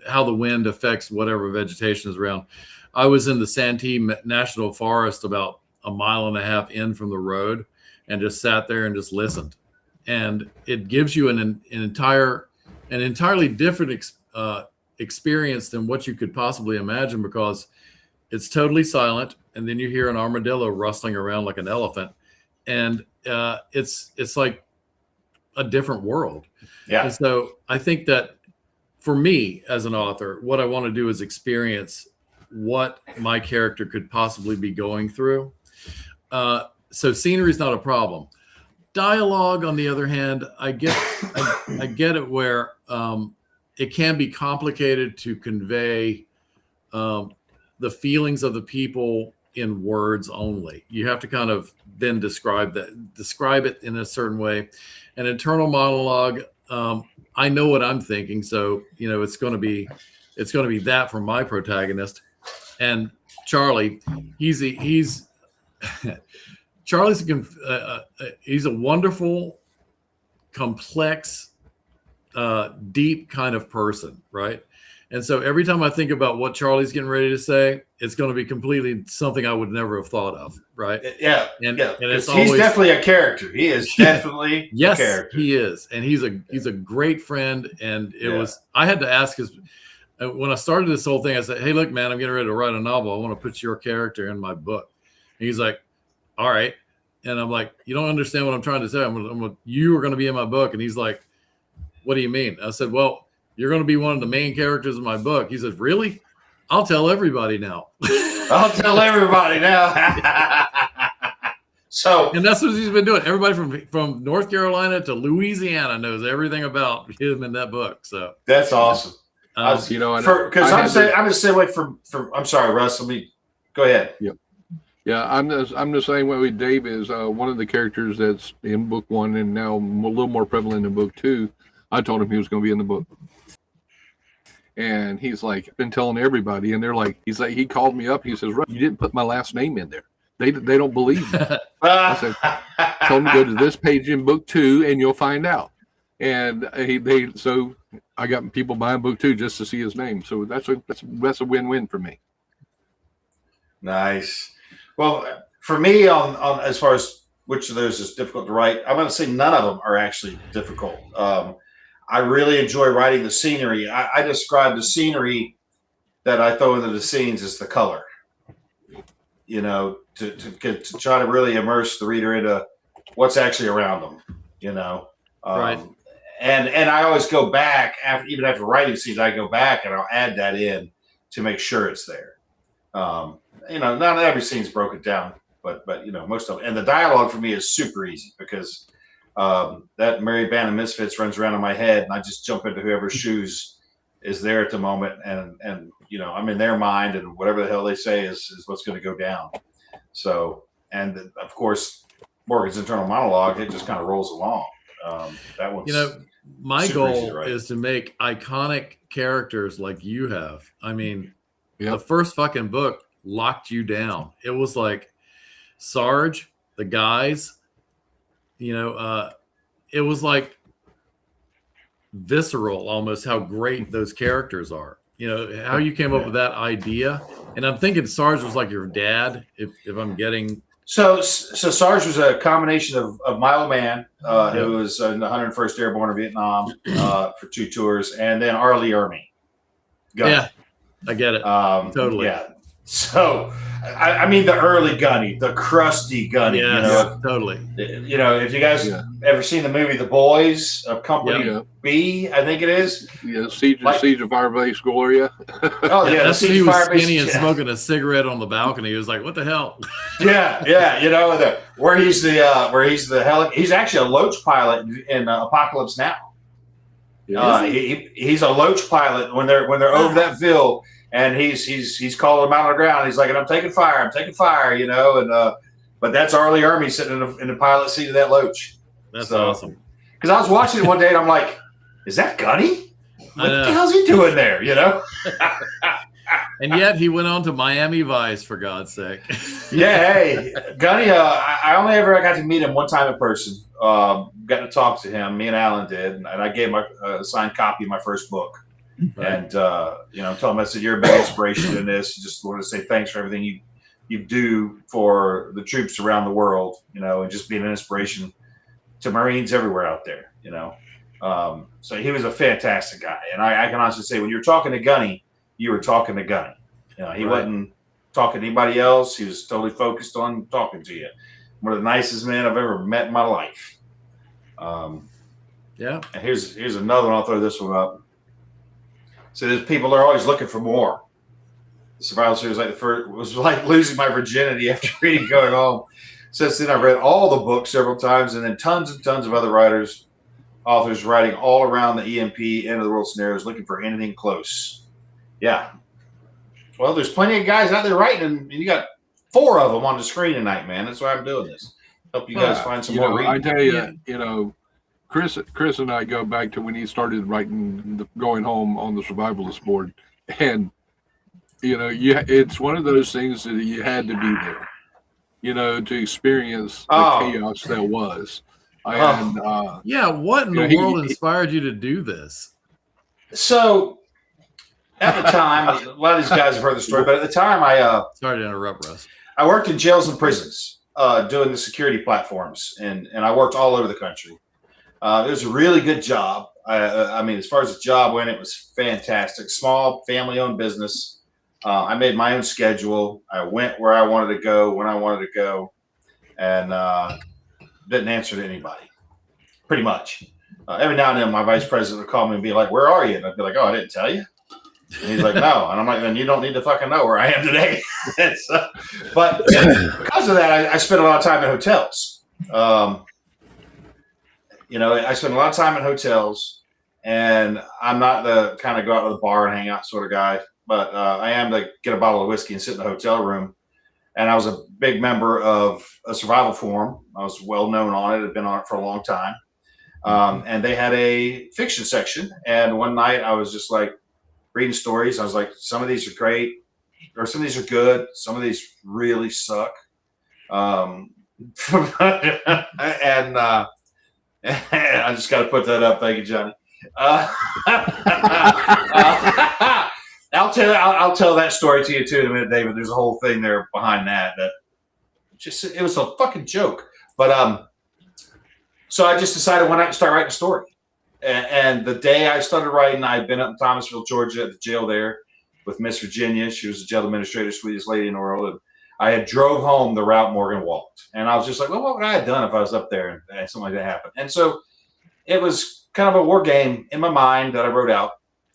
how the wind affects whatever vegetation is around. I was in the Santee National Forest about 1.5 miles in from the road and just sat there and just listened. And it gives you an entirely different experience than what you could possibly imagine because it's totally silent. And then you hear an armadillo rustling around like an elephant. And it's like a different world. Yeah. And so I think that for me as an author, what I want to do is experience what my character could possibly be going through. So scenery is not a problem. Dialogue, on the other hand, I get it where it can be complicated to convey the feelings of the people in words only. You have to kind of then describe it in a certain way. An internal monologue, I know what I'm thinking, so it's going to be that from my protagonist. And Charlie, he's Charlie's he's a wonderful, complex, deep kind of person, right? And so every time I think about what Charlie's getting ready to say, it's going to be completely something I would never have thought of, right? Yeah, and he's definitely a character. He is definitely yes, a character. He is, and he's a great friend. And I had to ask when I started this whole thing, I said, "Hey, look, man, I'm getting ready to write a novel. I want to put your character in my book." And he's like, "All right," and I'm like, "You don't understand what I'm trying to say. You are going to be in my book." And he's like, "What do you mean?" I said, "Well, you're going to be one of the main characters in my book." He says, "Really? I'll tell everybody now." I'll tell everybody now. And that's what he's been doing. Everybody from North Carolina to Louisiana knows everything about him in that book. So that's awesome. I'm just saying, like, I'm sorry, Russ. Let me go ahead. Yep. Yeah, I'm the same way with Dave. Is one of the characters that's in book 1 and now a little more prevalent in book 2. I told him he was going to be in the book. And he's like, been telling everybody, and they're like, he called me up. He says, "Russ, you didn't put my last name in there. They don't believe me." I said, "Tell them to go to this page in book 2, and you'll find out." And so I got people buying book 2 just to see his name. So that's a win-win for me. Nice. Well, for me, on as far as which of those is difficult to write, I'm going to say none of them are actually difficult. I really enjoy writing the scenery. I describe the scenery that I throw into the scenes as the color. You know, to try to really immerse the reader into what's actually around them. You know, Right. And I always go back even after writing scenes. I go back and I'll add that in to make sure it's there. You know, not every scene's broken down, but you know, most of it. And the dialogue for me is super easy because that Merry Band of Misfits runs around in my head, and I just jump into whoever's shoes is there at the moment, and you know, I'm in their mind, and whatever the hell they say is what's going to go down. So, and of course, Morgan's internal monologue, it just kind of rolls along. That one's, You know, my super easy to goal write. is to make iconic characters like you have. I mean, Yep. the first fucking book locked you down. It was like Sarge, the guys, you know, it was like visceral almost how great those characters are. You know, how you came up with that idea. And I'm thinking Sarge was like your dad, if I'm getting. So Sarge was a combination of Milo Mann, who was in the 101st Airborne in Vietnam for 2 tours, and then Arlie Ermey. Yeah, I get it. Totally. Yeah. So, I mean, the early Gunny, the crusty Gunny. Yeah, You know, totally. you know, if you guys ever seen the movie The Boys of Company B, I think it is. Yeah, Siege of Firebase Gloria. Oh yeah, that's when Siege he was Firebase- skinny and smoking a cigarette on the balcony. He was like, "What the hell?" Yeah, you know, where he's he's actually a Loach pilot in Apocalypse Now. He's a Loach pilot when they're over that Ville, and he's calling them out on the ground. He's like, "I'm taking fire," you know, and but that's Arlie Ermey sitting in the pilot seat of that Loach. That's awesome. Because I was watching it one day and I'm like, "Is that Gunny? What the hell's he doing there?" You know. And yet he went on to Miami Vice, for God's sake. Yeah, hey, Gunny, I only ever got to meet him one time in person. Got to talk to him. Me and Alan did, and I gave him a signed copy of my first book. Right. And you know, told him, I said, "You're a big inspiration in this. Just wanted to say thanks for everything you do for the troops around the world. You know, and just being an inspiration to Marines everywhere out there. You know." So he was a fantastic guy, and I can honestly say, when you were talking to Gunny, you were talking to Gunny. You know, he wasn't talking to anybody else. He was totally focused on talking to you. One of the nicest men I've ever met in my life. Yeah. And here's another one. I'll throw this one up. So there's people that are always looking for more. The survival series was like losing my virginity after reading Going Home. Since then, I've read all the books several times, and then tons and tons of other authors writing all around the EMP, end of the world scenarios, looking for anything close. Yeah. Well, there's plenty of guys out there writing, and you got 4 of them on the screen tonight, man. That's why I'm doing this. Help you guys find some more reading. I tell you, you know, Chris and I go back to when he started writing Going Home on the Survivalist board, and you know, it's one of those things that you had to be there, you know, to experience the chaos that was. And what in the world inspired you to do this? So, at the time, a lot of these guys have heard the story, but at the time, sorry to interrupt, Russ. I worked in jails and prisons, doing the security platforms, and I worked all over the country. It was a really good job. I mean, as far as the job went, it was fantastic. Small, family-owned business. I made my own schedule. I went where I wanted to go, when I wanted to go, and didn't answer to anybody, pretty much. Every now and then, my vice president would call me and be like, "Where are you?" And I'd be like, "Oh, I didn't tell you." And he's like, "No." And I'm like, "Then you don't need to fucking know where I am today." But because of that, I spent a lot of time in hotels. You know, I spend a lot of time in hotels, and I'm not the kind of go out to the bar and hang out sort of guy, but I am to get a bottle of whiskey and sit in the hotel room. And I was a big member of a survival forum. I was well known on it. I'd been on it for a long time. And they had a fiction section. And one night I was just like reading stories. I was like, some of these are great, or some of these are good. Some of these really suck. And I just got to put that up. Thank you, Johnny. I'll tell that story to you too in a minute, David. There's a whole thing there behind that it was a fucking joke. But so I just decided why not start writing a story. And the day I started writing, I'd been up in Thomasville, Georgia, at the jail there with Miss Virginia. She was the jail administrator, sweetest lady in the world. And I had drove home the route Morgan walked. And I was just like, well, what would I have done if I was up there and something like that happened? And so it was kind of a war game in my mind that I wrote out,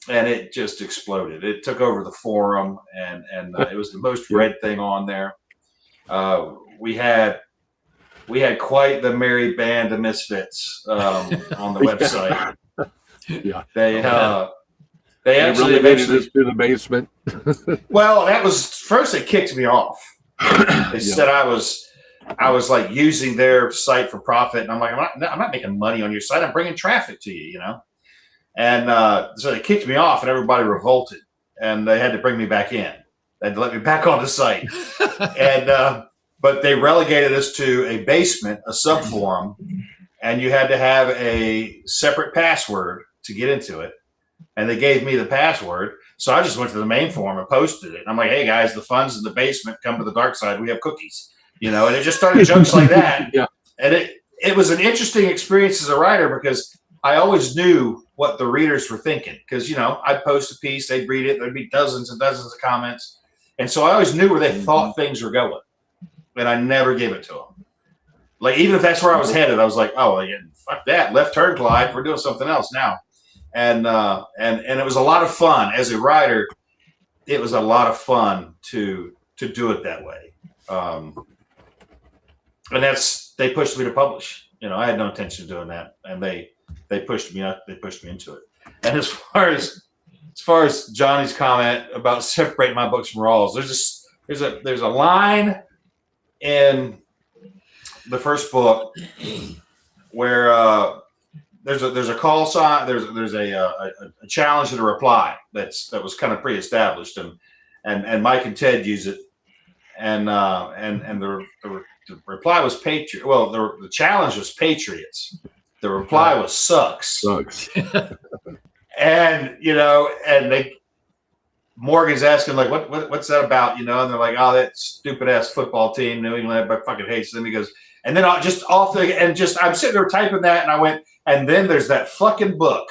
and it just exploded. It took over the forum, and it was the most read thing on there. We had quite the merry band of misfits on the website. Yeah, they actually eventually to the basement. Well, that was first. It kicked me off. They said I was like using their site for profit, and I'm like, I'm not making money on your site. I'm bringing traffic to you, And so they kicked me off, and everybody revolted, and they had to bring me back in. They had to let me back on the site, and but they relegated us to a basement, a subforum, and you had to have a separate password to get into it. And they gave me the password. So I just went to the main forum and posted it. I'm like, hey, guys, the fun's in the basement. Come to the dark side. We have cookies. And it just started jokes like that. Yeah. And it was an interesting experience as a writer because I always knew what the readers were thinking. Because, I'd post a piece, they'd read it. There'd be dozens and dozens of comments. And so I always knew where they thought things were going. And I never gave it to them. Like, even if that's where I was headed, I was like, oh, yeah, fuck that. Left turn, Clyde. We're doing something else now. And it was a lot of fun as a writer. It was a lot of fun to do it that way. And they pushed me to publish. I had no intention of doing that, and they pushed me up. They pushed me into it. And as far as Johnny's comment about separating my books from Rawls, there's a line in the first book where there's a call sign, there's a challenge and a reply that was kind of pre-established, and Mike and Ted use it, and the reply was Patriot. Well, the challenge was Patriots. The reply was sucks. And Morgan's asking like, what's that about? And they're like, oh, that stupid ass football team, New England, everybody fucking hates them. He goes, and then I'm sitting there typing that, and I went, and then there's that fucking book.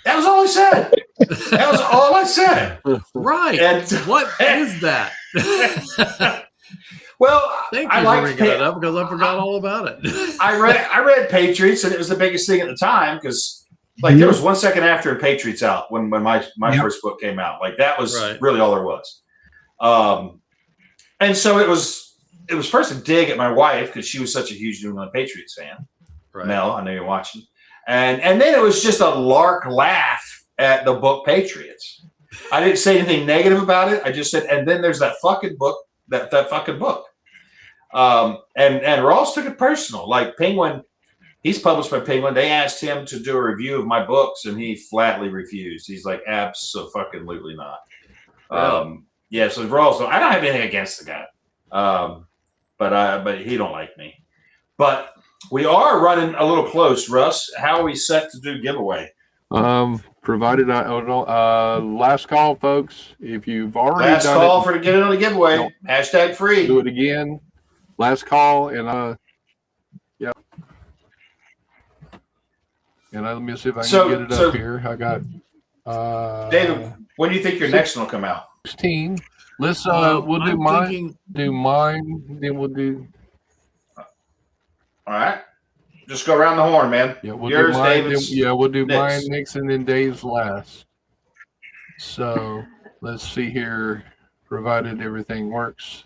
That was all I said. That was all I said. Right. And what is that? Well, thank you for bringing it up because I forgot all about it. I read Patriots, and it was the biggest thing at the time because there was 1 second after Patriots out when my first book came out. Like that was really all there was. And so it was first a dig at my wife because she was such a huge New England Patriots fan. Right. Mel, I know you're watching. And then it was just a lark laugh at the book Patriots. I didn't say anything negative about it. I just said, and then there's that fucking book, that fucking book. And Ross took it personal. Like Penguin, he's published by Penguin. They asked him to do a review of my books, and he flatly refused. He's like, absolutely not. Yeah. So Ross, I don't have anything against the guy, but he don't like me. But we are running a little close, Russ. How are we set to do giveaway? Provided last call, folks. If you've already last done call it, for to get in on the giveaway. Hashtag free. Do it again. Last call, and yep. And let me see if I can get it up here. I got David. When do you think your next one will come out? 16. Let's we'll do mine. Do mine. Then we'll do. All right. Just go around the horn, man. Yeah, we'll yours, do mine. David's. We'll do next. mine next, and then Dave's last. So let's see here. Provided everything works.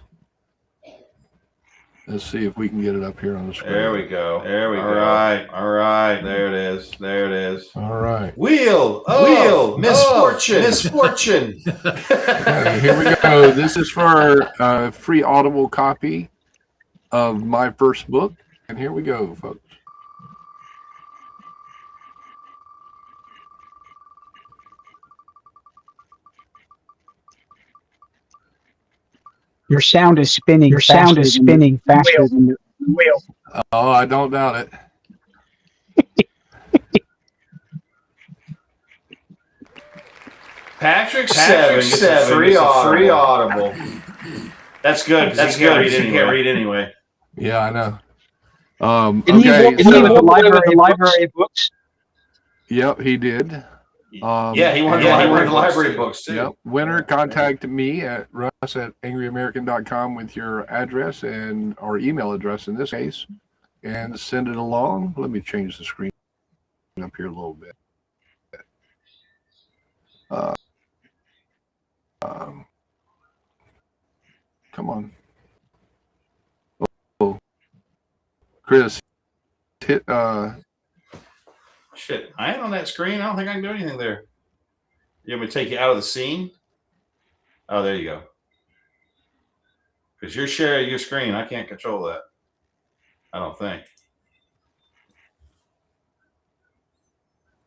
Let's see if we can get it up here on the screen. There we go. All right. There it is. All right. Wheel, misfortune. Okay, here we go. This is for our free Audible copy of my first book. And here we go, folks. Your sound is spinning. Your sound is spinning faster than the wheel. Oh, I don't doubt it. Patrick 7, free Audible. That's good. That's good. You can't read anyway. Yeah, I know. Okay. Isn't he with the library of books? Yep, he did. Yeah, he wanted the library books too. Yep. Winner, contact me at russ@angryamerican.com with your address or email address in this case, and send it along. Let me change the screen up here a little bit. Come on. Oh, Chris, hit. Shit, I ain't on that screen. I don't think I can do anything there. You want me to take you out of the scene? Oh, there you go. Because you're sharing your screen. I can't control that. I don't think.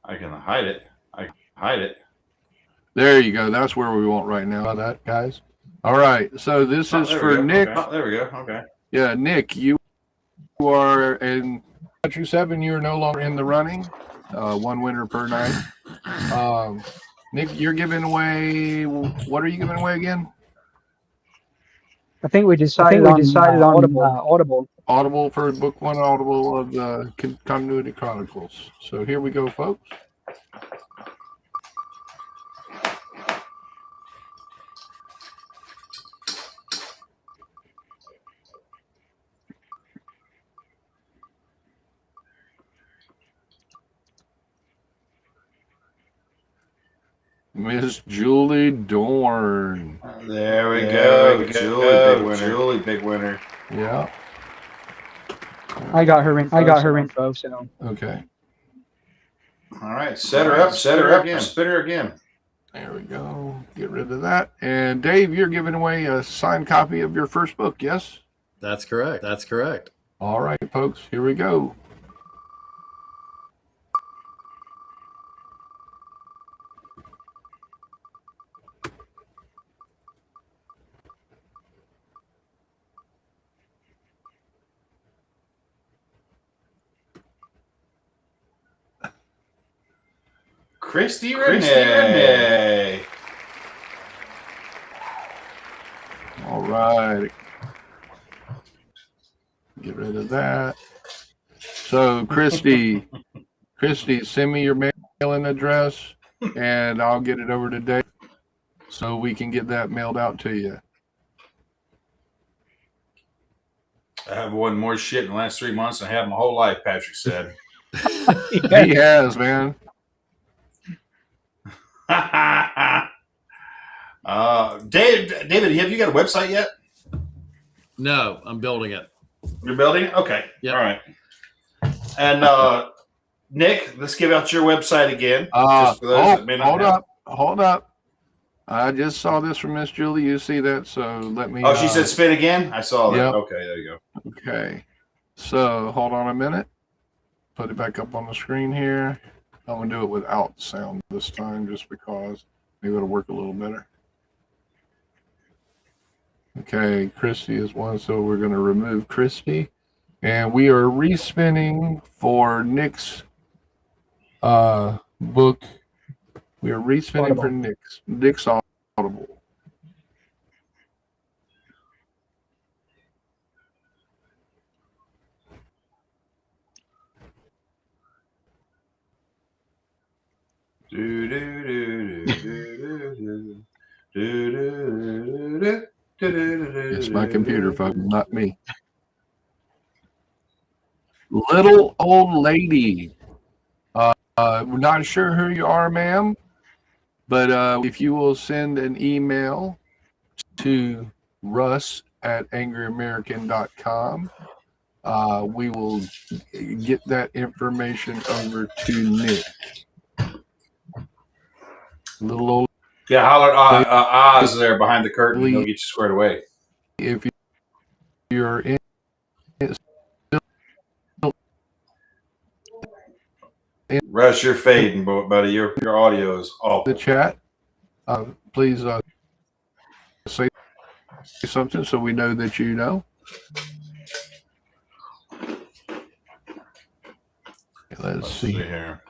I can hide it. I can hide it. There you go. That's where we want right now. How about that, guys? All right. So this is for Nick. Okay. Oh, there we go. Okay. Yeah, Nick, you are in Country 7. You are no longer in the running. One winner per night. Nick, you're giving away. What are you giving away again? I think we decided on Audible. Audible for book 1, Audible of the Continuity Chronicles. So here we go, folks. Miss Julie Dorn. There we go. Julie, big winner. Yeah. I got her info. So Okay. All right. Set her up. Again. Spin her again. There we go. Get rid of that. And Dave, you're giving away a signed copy of your first book, yes? That's correct. All right, folks. Here we go. Christy Renee. All right. Get rid of that. So, Christy, send me your mailing address, and I'll get it over to Dave so we can get that mailed out to you. I have won more shit in the last 3 months than I have my whole life, Patrick said. He has, man. David, have you got a website yet? No, I'm building it. You're building it? Okay. Yep. All right. And Nick, let's give out your website again. Just for those that may not hold up. I just saw this from Miss Julie. You see that? So let me. Oh, she said spin again? I saw that. Yep. Okay, there you go. Okay. So hold on a minute. Put it back up on the screen here. I'm going to do it without sound this time just because maybe it'll work a little better. Okay, Christy is one, so we're going to remove Christy. And we are respinning for Nick's book. We are respinning for Nick's Audible. It's my computer, folks, not me. Little old lady. We're not sure who you are, ma'am, but if you will send an email to russ@angryamerican.com, we will get that information over to Nick. Little old. Yeah, holler Oz there behind the curtain. He'll get you squared away. If you're in Russ, you're fading, buddy. Your audio is awful. the chat, please say something so we know that you know. Let's see here.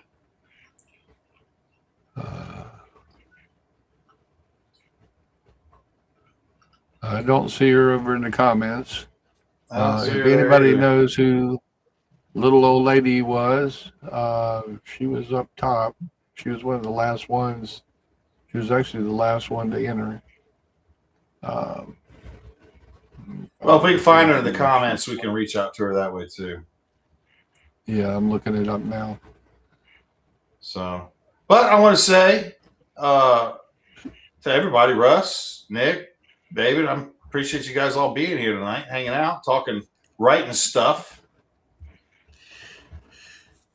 I don't see her over in the comments. If anybody knows who little old lady was. She was up top. She was one of the last ones. She was actually the last one to enter. Well, if we can find her in the comments, we can reach out to her that way too. Yeah, I'm looking it up now. So, but I want to say to everybody, Russ, Nick, David, I appreciate you guys all being here tonight, hanging out, talking, writing stuff.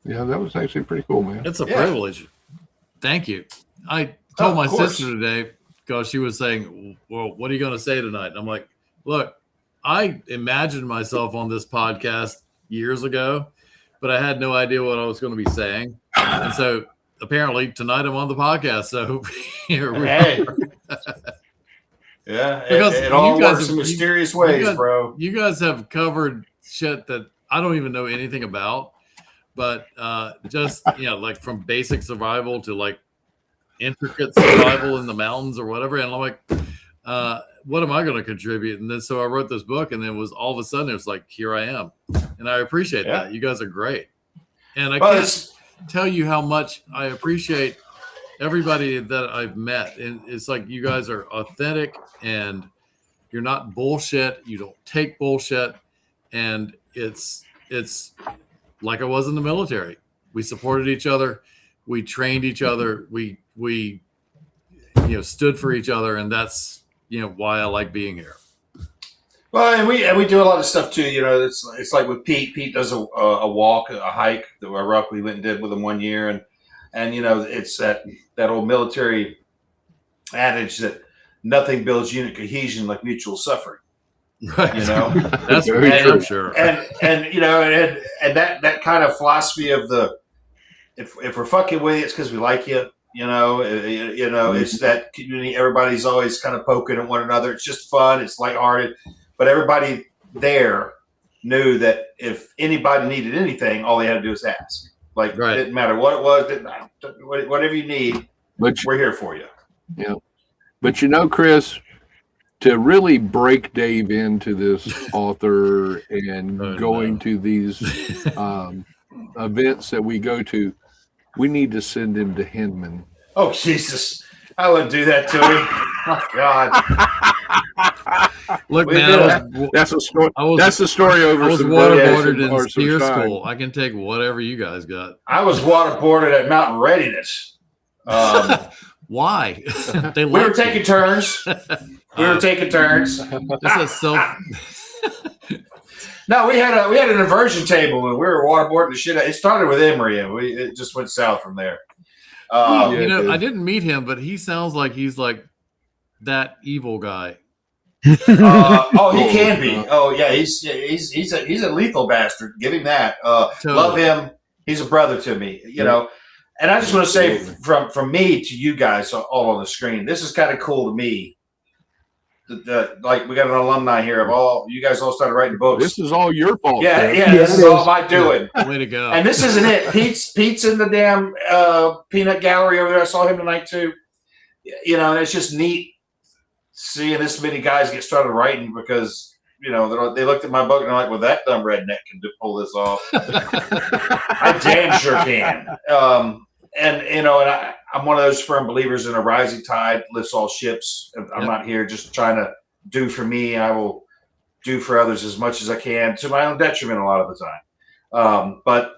Yeah, that was actually pretty cool, man. It's a privilege. Thank you. I told my sister today, because she was saying, well, what are you going to say tonight? And I'm like, look, I imagined myself on this podcast years ago, but I had no idea what I was going to be saying. And so apparently tonight I'm on the podcast. So here we are. Yeah, because it all works in mysterious ways, bro. You guys have covered shit that I don't even know anything about, but just, like from basic survival to like intricate survival in the mountains or whatever. And I'm like, what am I going to contribute? And then so I wrote this book, and then all of a sudden it's like, here I am. And I appreciate that. You guys are great. And I can't tell you how much I appreciate everybody that I've met. And it's like, you guys are authentic and you're not bullshit. You don't take bullshit. And it's like I was in the military. We supported each other. We trained each other. We stood for each other. And that's, why I like being here. Well, and we do a lot of stuff too. It's like with Pete. Pete does a walk, a hike that we went and did with him one year, and it's that old military adage that nothing builds unit cohesion like mutual suffering. Right. That's very true. Sure. And that kind of philosophy of if we're fucking with you, it's because we like you. It's that community. Everybody's always kind of poking at one another. It's just fun. It's lighthearted. But everybody there knew that if anybody needed anything, all they had to do was ask. Like, It didn't matter what it was. Whatever you need, we're here for you. Yeah. But Chris, to really break Dave into this author and going to these events that we go to, we need to send him to Hinman. Oh, Jesus. I wouldn't do that to him. Oh, God. Look, man, that's a story. That's the story over. I was waterboarded in steer school. I can take whatever you guys got. I was waterboarded at Mountain Readiness. Why? We were taking turns. This is No, we had an inversion table and we were waterboarding the shit out. It started with Emory and it just went south from there. I didn't meet him, but he sounds like he's like that evil guy. He can be. Oh yeah, he's a lethal bastard. Give him that. Totally. Love him. He's a brother to me. And I just want to say from me to you guys all on the screen, this is kind of cool to me. Like we got an alumni here of all you guys all started writing books. This is all your fault. Yeah, this is all my doing. Way to go. And this isn't it. Pete's in the damn peanut gallery over there. I saw him tonight too. And it's just neat seeing this many guys get started writing because they looked at my book and they're like, well, that dumb redneck can pull this off. I damn sure can. And I'm one of those firm believers in a rising tide lifts all ships. I'm not here just trying to do for me. I will do for others as much as I can to my own detriment a lot of the time. But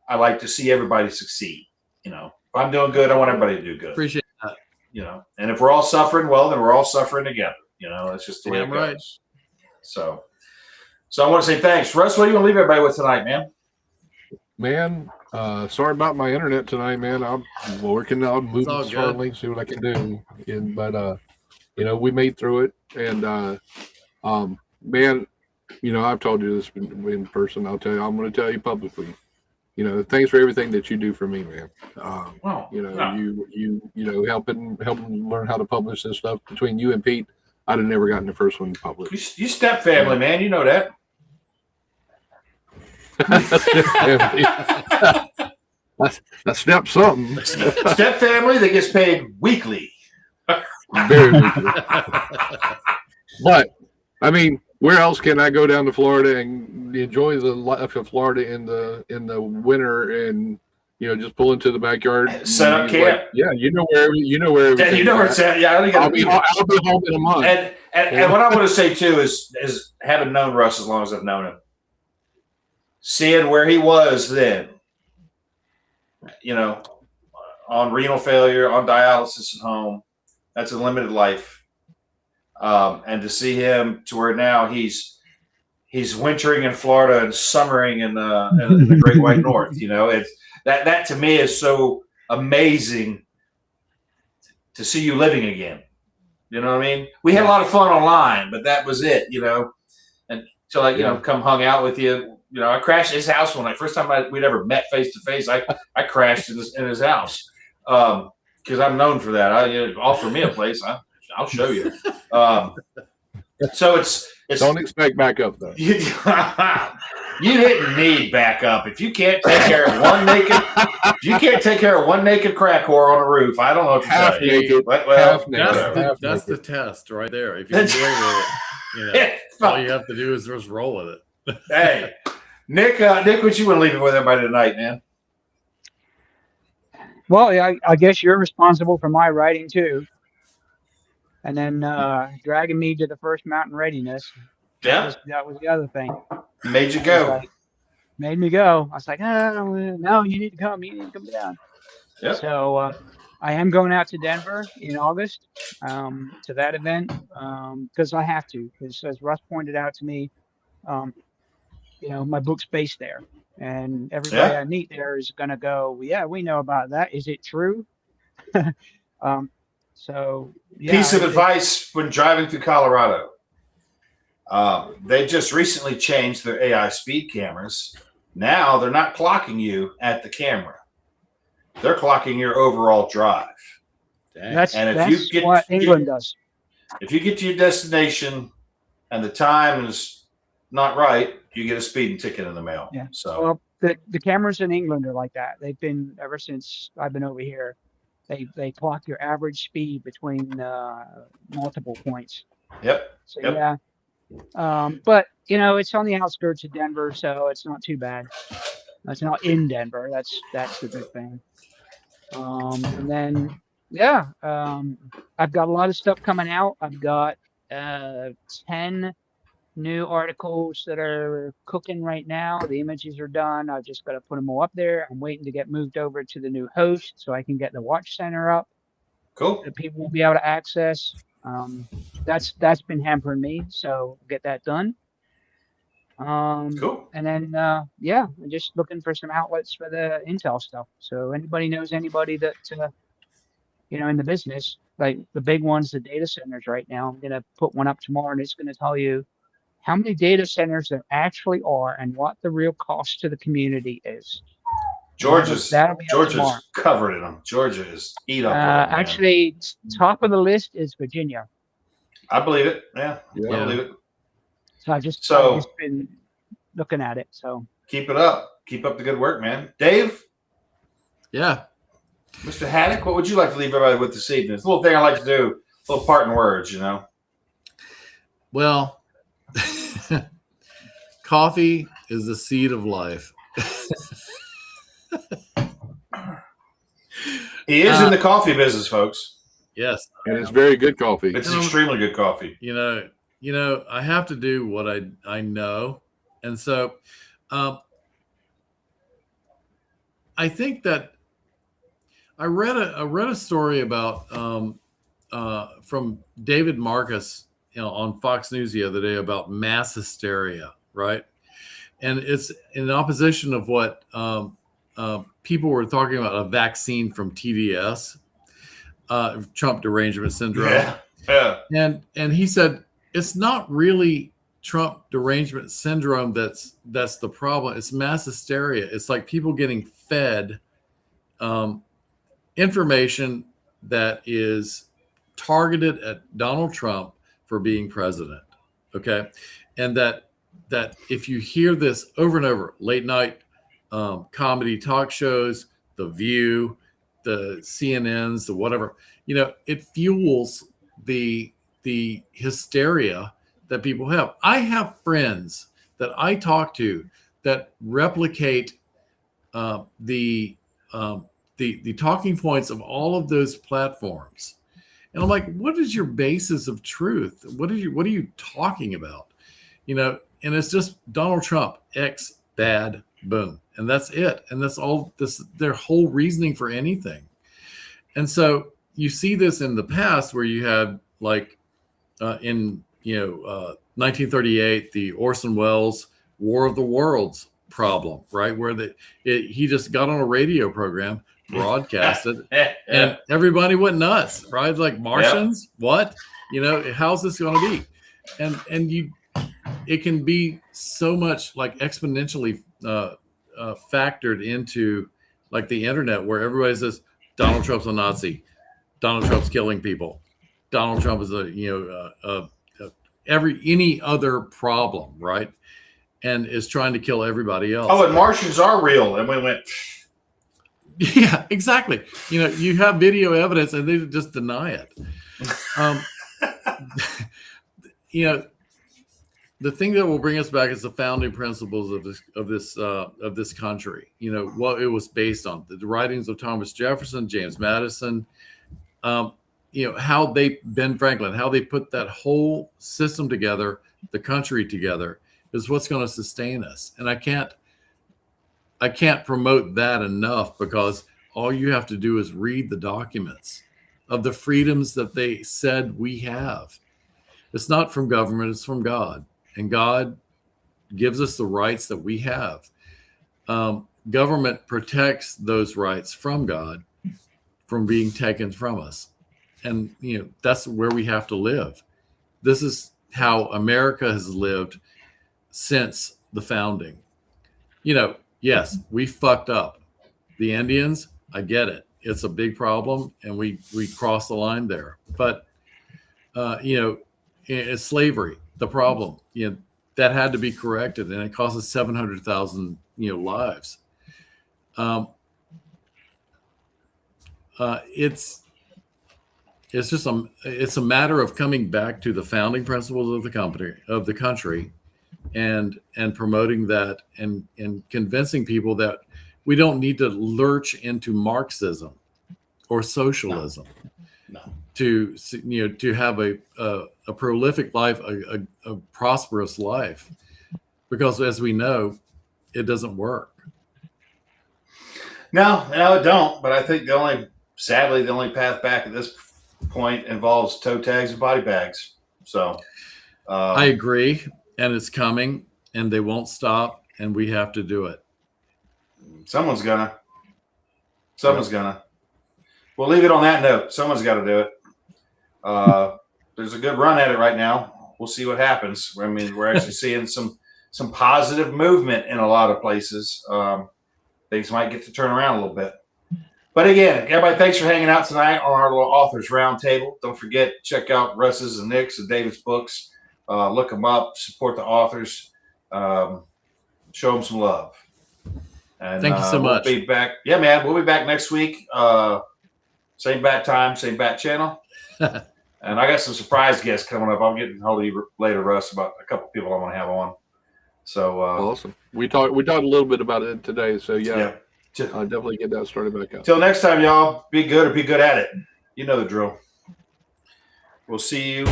I like to see everybody succeed. If I'm doing good, I want everybody to do good. Appreciate that. And if we're all suffering, well, then we're all suffering together. That's just the way it goes. Right. So I want to say thanks. Russ, what do you want to leave everybody with tonight, man? Man, sorry about my internet tonight, man. I'm working on moving slowly, see what I can do. But we made through it. And man, I've told you this in person. I'm going to tell you publicly. Thanks for everything that you do for me, man. You helping learn how to publish this stuff. Between you and Pete, I'd have never gotten the first one published. You step family, man. You know that. That's step something. Step family that gets paid weekly. Very weekly. But I mean, Where else can I go down to Florida and enjoy the life of Florida in the winter and just pull into the backyard, set up camp? Like, yeah, you know where Yeah, you know where it's at. Yeah, I'll be home in a month. And what I want to say too is having known Russ as long as I've known him, seeing where he was then, on renal failure, on dialysis at home, that's a limited life. And to see him to where now he's wintering in Florida and summering in the Great White North. It's that to me is so amazing to see you living again. You know what I mean? We had a lot of fun online, but that was it. And so I come hung out with you. I crashed at his house one night. First time we'd ever met face to face. I crashed in his house because I'm known for that. Offer me a place, I'll show you. So it's don't expect backup though. You didn't need backup if you can't take care of one naked. If you can't take care of one naked crack whore on a roof, I don't know what to Half say. naked. Well, That's the test right there. If you can deal with it, all you have to do is just roll with it. Hey, Nick, what you want to leave it with everybody tonight, man? Well, I guess you're responsible for my writing too. And then dragging me to the first mountain readiness. Yeah. That was the other thing. Made you go. Made me go. I was like, no, you need to come. You need to come down. Yep. So I am going out to Denver in August to that event because I have to. Because as Russ pointed out to me, my book's based there. And everybody I meet there is going to go, yeah, we know about that. Is it true? So, piece of advice when driving through Colorado. They just recently changed their AI speed cameras. Now they're not clocking you at the camera. They're clocking your overall drive. That's what England does. If you get to your destination and the time is not right, you get a speeding ticket in the mail. Yeah. So well, the cameras in England are like that. They've been ever since I've been over here. They clock your average speed between multiple points. Yep. So yeah. But it's on the outskirts of Denver, so it's not too bad. It's not in Denver. That's the good thing. And then I've got a lot of stuff coming out. I've got 10 new articles that are cooking right now. The images are done. I've just got to put them all up there. I'm waiting to get moved over to the new host so I can get the watch center up. Cool. That people will be able to access. That's been hampering me, so get that done. Cool. And then I'm just looking for some outlets for the Intel stuff. So anybody knows anybody that in the business, like the big ones, the data centers right now. I'm gonna put one up tomorrow, and it's gonna tell you how many data centers there actually are and what the real cost to the community is. Georgia's tomorrow. covered in them. Georgia is eat up. Actually, top of the list is Virginia. I believe it. Yeah. I believe it. So I've just been looking at it. So keep it up. Keep up the good work, man. Dave? Yeah. Mr. Haddock, what would you like to leave everybody with this evening? It's a little thing I like to do, a little parting words, Well, coffee is the seed of life. He is in the coffee business, folks. Yes. And it's very good coffee. It's extremely good coffee. I have to do what I know. And so I think that I read a story about from David Marcus, on Fox News the other day about mass hysteria, right? And it's in opposition of what people were talking about, a vaccine from TDS, Trump derangement syndrome. Yeah. And he said it's not really Trump derangement syndrome that's the problem. It's mass hysteria. It's like people getting fed information that is targeted at Donald Trump for being president. Okay. And that if you hear this over and over, late night comedy talk shows, The View, the CNNs, the whatever, it fuels the hysteria that people have. I have friends that I talk to that replicate the talking points of all of those platforms. And I'm like, what is your basis of truth? What are you talking about? And it's just Donald Trump, X, bad, boom. And that's it. And that's all their whole reasoning for anything. And so you see this in the past where you had in 1938, the Orson Welles War of the Worlds problem, right? Where he just got on a radio program, broadcasted, and everybody went nuts, right? Like Martians, what? How's this going to be? And it can be so much like exponentially factored into like the internet, where everybody says Donald Trump's a Nazi, Donald Trump's killing people, Donald Trump is any other problem, right? And is trying to kill everybody else. Oh, and Martians are real. And we went. Yeah, exactly. You have video evidence and they just deny it. The thing that will bring us back is the founding principles of this country. What it was based on, the writings of Thomas Jefferson, James Madison, how Ben Franklin, how they put that whole system together, the country together, is what's going to sustain us. And I can't promote that enough, because all you have to do is read the documents of the freedoms that they said we have. It's not from government, it's from God. And God gives us the rights that we have. Government protects those rights from God from being taken from us. And, that's where we have to live. This is how America has lived since the founding. Yes, we fucked up. The Indians, I get it. It's a big problem, and we crossed the line there. But, it's slavery, the problem. That had to be corrected, and it cost us 700,000, lives. It's just it's a matter of coming back to the founding principles of the country, and promoting that, and convincing people that we don't need to lurch into Marxism or socialism. No. To have a prolific life, a prosperous life, because as we know, it doesn't work. No, it don't. But I think sadly, the only path back at this point involves toe tags and body bags. So I agree, and it's coming, and they won't stop, and we have to do it. Someone's gonna. We'll leave it on that note. Someone's got to do it. There's a good run at it right now. We'll see what happens. I mean, we're actually seeing some positive movement in a lot of places. Things might get to turn around a little bit. But again, everybody, thanks for hanging out tonight on our little authors roundtable. Don't forget, check out Russ's and Nick's and David's books. Look them up, support the authors, show them some love. And thank you so much. We'll be back. Yeah, man, we'll be back next week. Same bat time, same bat channel. And I got some surprise guests coming up. I'm getting hold of you later, Russ, about a couple people I want to have on. So awesome. We talked a little bit about it today. So yeah. Definitely get that started back up. Till next time, y'all. Be good or be good at it. You know the drill. We'll see you.